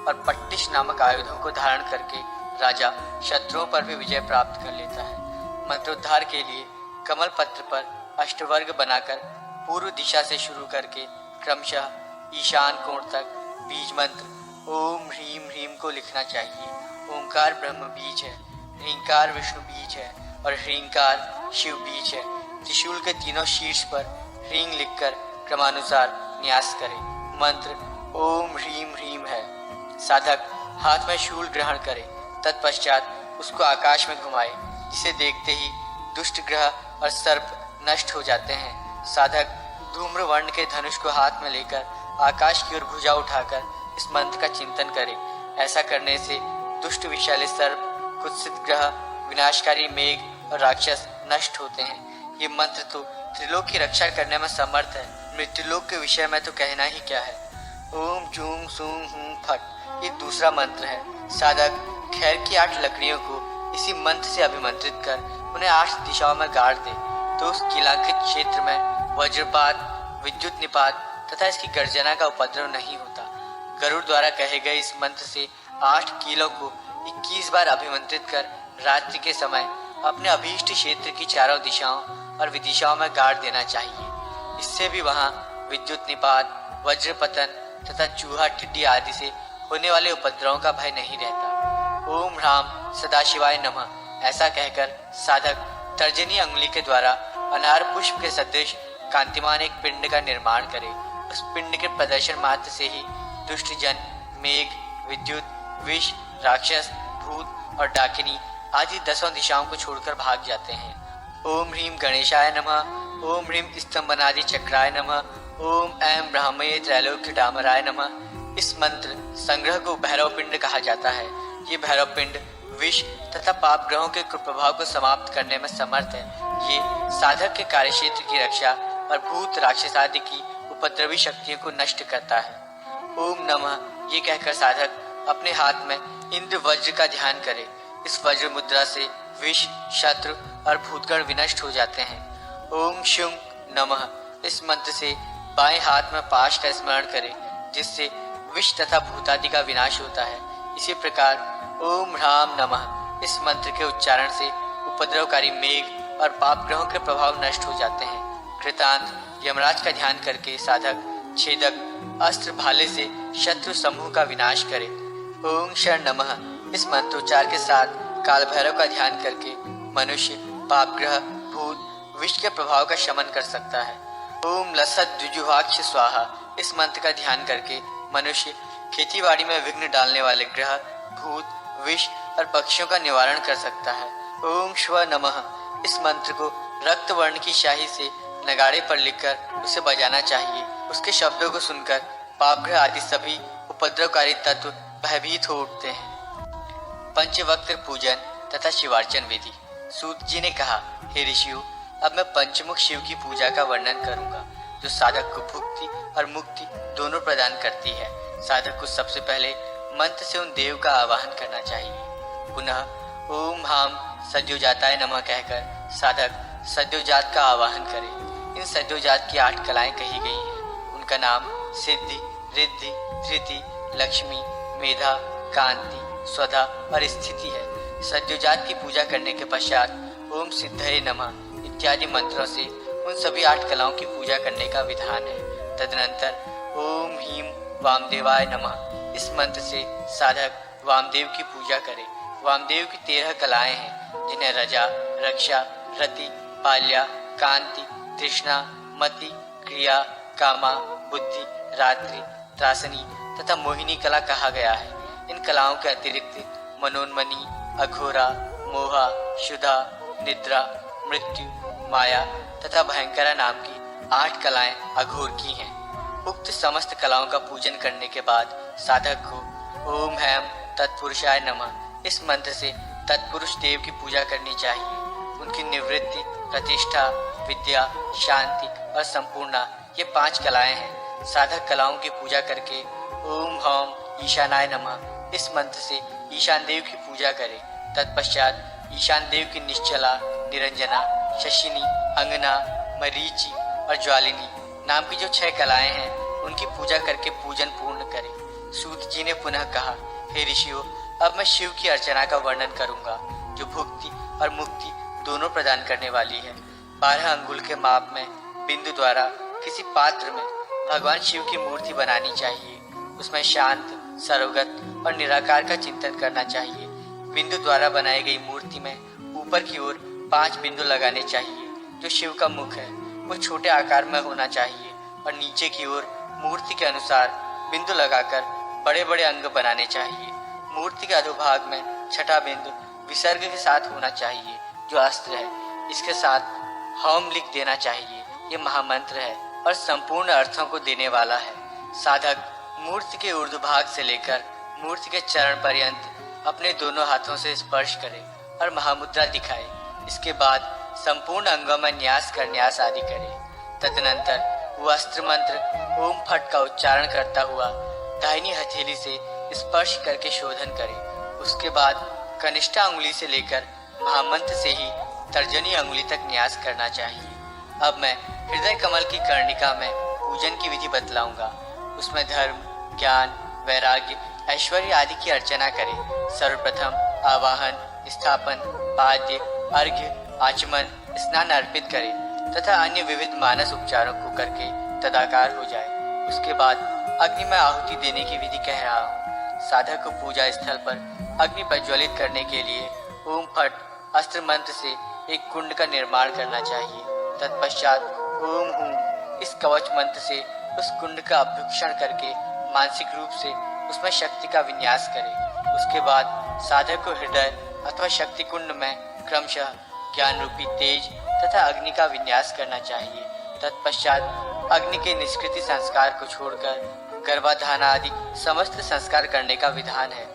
C: और पट्टिश नामक आयुधों को धारण करके राजा शत्रुओं पर भी विजय प्राप्त कर लेता है। मंत्रोद्धार के लिए कमल पत्र पर अष्टवर्ग बनाकर पूर्व दिशा से शुरू करके क्रमशः ईशान कोण तक बीज मंत्र ओम ह्रीम ह्रीम को लिखना चाहिए। ओंकार ब्रह्म बीज है, ह्रींकार विष्णु बीज है और ह्रींकार शिव बीज है। त्रिशूल के तीनों शीर्ष पर ह्रीं लिखकर क्रमानुसार न्यास करें। मंत्र ओम ह्रीम ह्रीम है। साधक हाथ में शूल ग्रहण करे, तत्पश्चात उसको आकाश में घुमाए, जिसे देखते ही दुष्ट ग्रह और सर्प नष्ट हो जाते हैं। साधक धूम्र वर्ण के धनुष को हाथ में लेकर आकाश की ओर भुजा उठाकर इस मंत्र का चिंतन करे। ऐसा करने से दुष्ट विषैले सर्प, कुत्सित ग्रह, विनाशकारी मेघ और राक्षस नष्ट होते हैं। ये मंत्र तो त्रिलोक की रक्षा करने में समर्थ है। मृत्युलोक के विषय में तो कहना ही क्या है। ओम जूम सूम हूं फट ये दूसरा मंत्र है। साधक खैर की 8 लकड़ियों को इसी मंत्र से अभिमंत्रित कर उन्हें 8 दिशाओं में गाड़ दे तो उस किलांकित क्षेत्र में वज्रपात, विद्युत निपात तथा इसकी गर्जना का उपद्रव नहीं होता। गरुड़ द्वारा कहे गए इस मंत्र से 8 कीलों को 21 बार अभिमंत्रित कर रात्रि के समय अपने अभीष्ट क्षेत्र की चारों दिशाओं और विदिशाओं में गाड़ देना चाहिए। इससे भी वहां विद्युत निपात, वज्रपतन तथा चूहा, टिड्डी आदि से होने वाले उपद्रवों का भय नहीं रहता। ओम राम सदाशिवाय नमः ऐसा कहकर साधक तर्जनी अंगुली के द्वारा अनार पुष्प के सदृश कांतिमान एक पिंड का निर्माण करे। उस पिंड के प्रदर्शन मात्र से ही दुष्ट जन, मेघ, विद्युत, विष, राक्षस, भूत और डाकिनी आदि 10 दिशाओं को छोड़कर भाग जाते हैं। ओम ह्रीम गणेशाय नमः। ओम ह्रीम स्तंभनादि चक्राय नमः। ओम ऐं ब्राह्मये त्रैलोक्य डामराय नमः। इस मंत्र संग्रह को भैरव पिंड कहा जाता है। ये भैरव पिंड विष तथा पाप ग्रहों के कुप्रभाव को समाप्त करने में समर्थ है। ये साधक के कार्यक्षेत्र की रक्षा और भूत, राक्षस आदि की उपद्रवी शक्तियों को नष्ट करता है। ओम नमः ये कहकर साधक अपने हाथ में इंद्र वज्र का ध्यान करे। इस वज्र मुद्रा से विष, शत्रु और भूतगण विनष्ट हो जाते हैं। ओम शुंग नमः इस मंत्र से बाएं हाथ में पाश का स्मरण करें, जिससे विष तथा भूतादि का विनाश होता है। इसी प्रकार ओम ह्राम नमः इस मंत्र के उच्चारण से उपद्रवकारी मेघ और पाप ग्रहों के प्रभाव नष्ट हो जाते हैं। कृतांत यमराज का ध्यान करके साधक छेदक अस्त्र भाले से शत्रु समूह का विनाश करे। ओम शर नमः इस मंत्रोच्चार के साथ काल भैरव का ध्यान करके मनुष्य पाप ग्रह, भूत, विष के प्रभाव का शमन कर सकता है। ओम लसत द्विजुहाक्ष स्वाहा इस मंत्र का ध्यान करके मनुष्य खेतीबाड़ी में विघ्न डालने वाले ग्रह, भूत, विष और पक्षियों का निवारण कर सकता है। ओम श्व नमः इस मंत्र को रक्त वर्ण की शाही से नगाड़े पर लिखकर उसे बजाना चाहिए। उसके शब्दों को सुनकर पापग्रह आदि सभी उपद्रवकारी तत्व भयभीत हो उठते हैं। पंचवक्त पूजन तथा शिवार्चन विधि। सूत जी ने कहा, हे ऋषियों, अब मैं पंचमुख शिव की पूजा का वर्णन करूंगा, जो साधक को भुक्ति और मुक्ति दोनों प्रदान करती है। साधक को सबसे पहले मंत्र से उन देव का आवाहन करना चाहिए। पुनः ओम हाम सद्योजाताय नमः कहकर साधक सद्योजात का आवाहन करे। इन सद्योजात की 8 कलाएं कही गई हैं। उनका नाम सिद्धि, रिद्धि, धृति, लक्ष्मी, मेधा, कांति, स्वधा और स्थिति है। सद्योजात की पूजा करने के पश्चात ओम सिद्धये नमः इत्यादि मंत्रों से उन सभी 8 कलाओं की पूजा करने का विधान है। तदनंतर ओम ह्रीम वामदेवाय नमः इस मंत्र से साधक वामदेव की पूजा करें। वामदेव की 13 कलाएं हैं, जिन्हें रजा, रक्षा, रति, पाल्या, कांति, तृष्णा, मति, क्रिया, कामा, बुद्धि, रात्रि, त्रासनी तथा मोहिनी कला कहा गया है। इन कलाओं के अतिरिक्त मनोन्मनी, अघोरा, मोहा, शुदा, निद्रा, मृत्यु, माया तथा भयंकरा नाम की 8 कलाएं अघोर की हैं। उक्त समस्त कलाओं का पूजन करने के बाद साधक को ओम हैम तत्पुरुषाय नमः इस मंत्र से तत्पुरुष देव की पूजा करनी चाहिए। उनकी निवृत्ति, प्रतिष्ठा, विद्या, शांति और संपूर्णा ये 5 कलाएं हैं। साधक कलाओं की पूजा करके ओम हौम ईशानाय नमः इस मंत्र से ईशान देव की पूजा करें। तत्पश्चात ईशान देव की निश्चला, निरंजना, शशिनी, अंगना, मरीचि और ज्वालिनी नाम की जो 6 कलाएं हैं उनकी पूजा करके पूजन पूर्ण करें। सूत जी ने पुनः कहा, हे ऋषियों, अब मैं शिव की अर्चना का वर्णन करूंगा, जो भुक्ति और मुक्ति दोनों प्रदान करने वाली है। 12 अंगुल के माप में बिंदु द्वारा किसी पात्र में भगवान शिव की मूर्ति बनानी चाहिए। उसमें शांत, सर्वगत और निराकार का चिंतन करना चाहिए। बिंदु द्वारा बनाई गई मूर्ति में ऊपर की ओर 5 बिंदु लगाने चाहिए। जो शिव का मुख है वो छोटे आकार में होना चाहिए और नीचे की ओर मूर्ति के अनुसार बिंदु लगाकर बड़े बड़े अंग बनाने चाहिए। मूर्ति के अधोभाग में छठा बिंदु विसर्ग के साथ होना चाहिए, जो अस्त्र है। इसके साथ हौम लिख देना चाहिए। ये महामंत्र है और संपूर्ण अर्थों को देने वाला है। साधक मूर्ति के ऊर्ध्वभाग से लेकर मूर्ति के चरण पर्यंत अपने दोनों हाथों से स्पर्श करे और महामुद्रा दिखाए। इसके बाद संपूर्ण अंगों में न्यास कर न्यास आदि करे। तदनंतर वो अस्त्र मंत्र ओम फट का उच्चारण करता हुआ दाहिनी हथेली से स्पर्श करके शोधन करे। उसके बाद कनिष्ठा उंगली से लेकर महामंत्र से ही तर्जनी उंगली तक न्यास करना चाहिए। अब मैं हृदय कमल की कर्णिका में पूजन की विधि बतलाऊंगा। उसमें धर्म, ज्ञान, वैराग्य, ऐश्वर्य आदि की अर्चना करें। सर्वप्रथम आवाहन, स्थापन, पाद्य, अर्घ्य, आचमन, स्नान अर्पित करें तथा अन्य विविध मानस उपचारों को करके तदाकार हो जाए। उसके बाद अग्नि में आहुति देने की विधि कह रहा हूँ। साधक को पूजा स्थल पर अग्नि प्रज्वलित करने के लिए ओम फट अस्त्र मंत्र से एक कुंड का निर्माण करना चाहिए। तत्पश्चात ओम हूम इस कवच मंत्र से उस कुंड का अभ्युक्षण करके मानसिक रूप से उसमें शक्ति का विन्यास करें। उसके बाद साधक को हृदय अथवा शक्ति कुंड में क्रमशः ज्ञान रूपी तेज तथा अग्नि का विन्यास करना चाहिए। तत्पश्चात अग्नि के निष्कृति संस्कार को छोड़कर गर्भाधान आदि समस्त संस्कार करने का विधान है।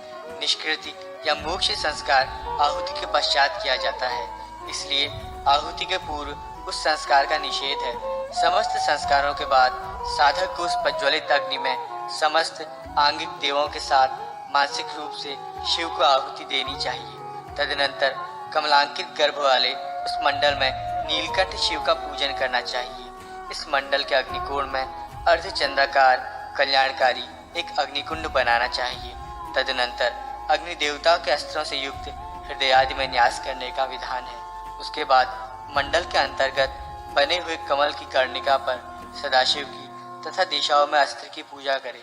C: निष्कृति या मोक्ष संस्कार आहुति के पश्चात किया जाता है, इसलिए आहुति के पूर्व उस संस्कार का निषेध है। समस्त संस्कारों के बाद साधक को उस प्रज्वलित अग्नि में समस्त आंगिक देवों के साथ मानसिक रूप से शिव को आहुति देनी चाहिए। तदनंतर कमलांकित गर्भ वाले उस मंडल में नीलकंठ शिव का पूजन करना चाहिए। इस मंडल के अग्निकोण में अर्धचंद्राकार कल्याणकारी एक अग्निकुंड बनाना चाहिए। तदनंतर अग्नि देवताओं के अस्त्रों से युक्त हृदय आदि में न्यास करने का विधान है। उसके बाद मंडल के अंतर्गत बने हुए कमल की कर्णिका पर सदाशिव की तथा दिशाओं में अस्त्र की पूजा करें।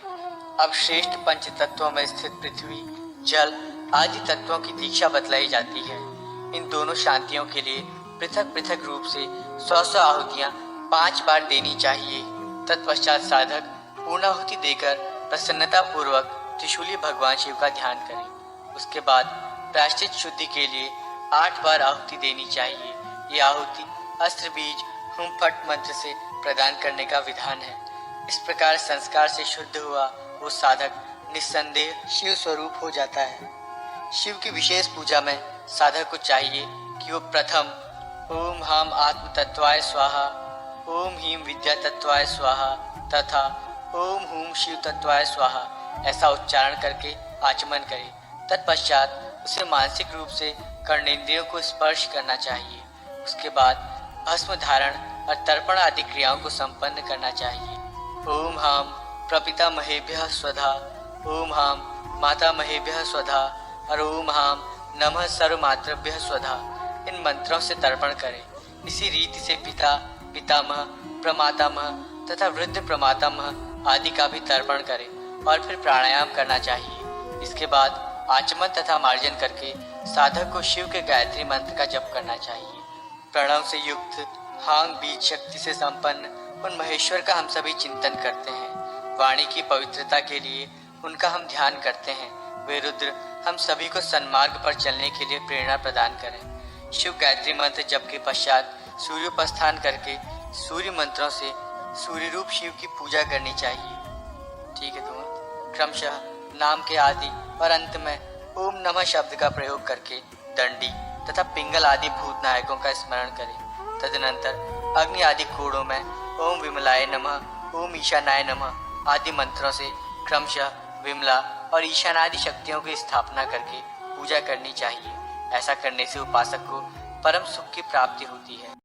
C: अब श्रेष्ठ पंच तत्वों में स्थित पृथ्वी, जल आदि तत्वों की दीक्षा बतलाई जाती है। इन दोनों शांतियों के लिए पृथक पृथक रूप से 100 आहुतियां 5 बार देनी चाहिए। तत्पश्चात साधक पूर्णाहुति देकर प्रसन्नता पूर्वक त्रिशूली भगवान शिव का ध्यान करें। उसके बाद प्रायश्चित शुद्धि के लिए 8 बार आहुति देनी चाहिए। ये आहुति अस्त्र बीज हुम फट मंत्र से प्रदान करने का विधान है। इस प्रकार संस्कार से शुद्ध हुआ वो साधक निस्संदेह शिव स्वरूप हो जाता है। शिव की विशेष पूजा में साधक को चाहिए कि वो प्रथम ओम हम आत्म तत्वाय स्वाहा, ओम हीम विद्या तत्वाय स्वाहा तथा ओम हुम शिव तत्वाय स्वाहा ऐसा उच्चारण करके आचमन करे। तत्पश्चात उसे मानसिक रूप से कर्णेंद्रियों को स्पर्श करना चाहिए। उसके बाद भस्म धारण और तर्पण आदि क्रियाओं को संपन्न करना चाहिए। ओम हम प्रपिता महेभ्यः स्वधा, ओम हम माता महेभ्यः स्वधा और ओम हम नमः सर्वमातृभ्यः स्वधा इन मंत्रों से तर्पण करें। इसी रीति से पिता, पितामह, प्रमातामह तथा वृद्ध प्रमातामह आदि का भी तर्पण करें और फिर प्राणायाम करना चाहिए। इसके बाद आचमन तथा मार्जन करके साधक को शिव के गायत्री मंत्र का जप करना चाहिए। प्रणव से युक्त हांग बीज शक्ति से संपन्न उन महेश्वर का हम सभी चिंतन करते हैं। वाणी की पवित्रता के लिए उनका हम ध्यान करते हैं। वे रुद्र हम सभी को सन्मार्ग पर चलने के लिए प्रेरणा प्रदान करें। शिव गायत्री मंत्र जप के पश्चात सूर्योपास्थान करके सूर्य मंत्रों से सूर्य रूप शिव की पूजा करनी चाहिए। ठीक है दोस्तों, क्रमशः नाम के आदि और अंत में ओम नमः शब्द का प्रयोग करके दंडी तथा पिंगल आदि भूत नायकों का स्मरण करें। तदनंतर अग्नि आदि कोड़ों में ओम विमलाय नमः, ओम ईशानाय नमः आदि मंत्रों से क्रमशः विमला और ईशान आदि शक्तियों की स्थापना करके पूजा करनी चाहिए। ऐसा करने से उपासक को परम सुख की प्राप्ति होती है।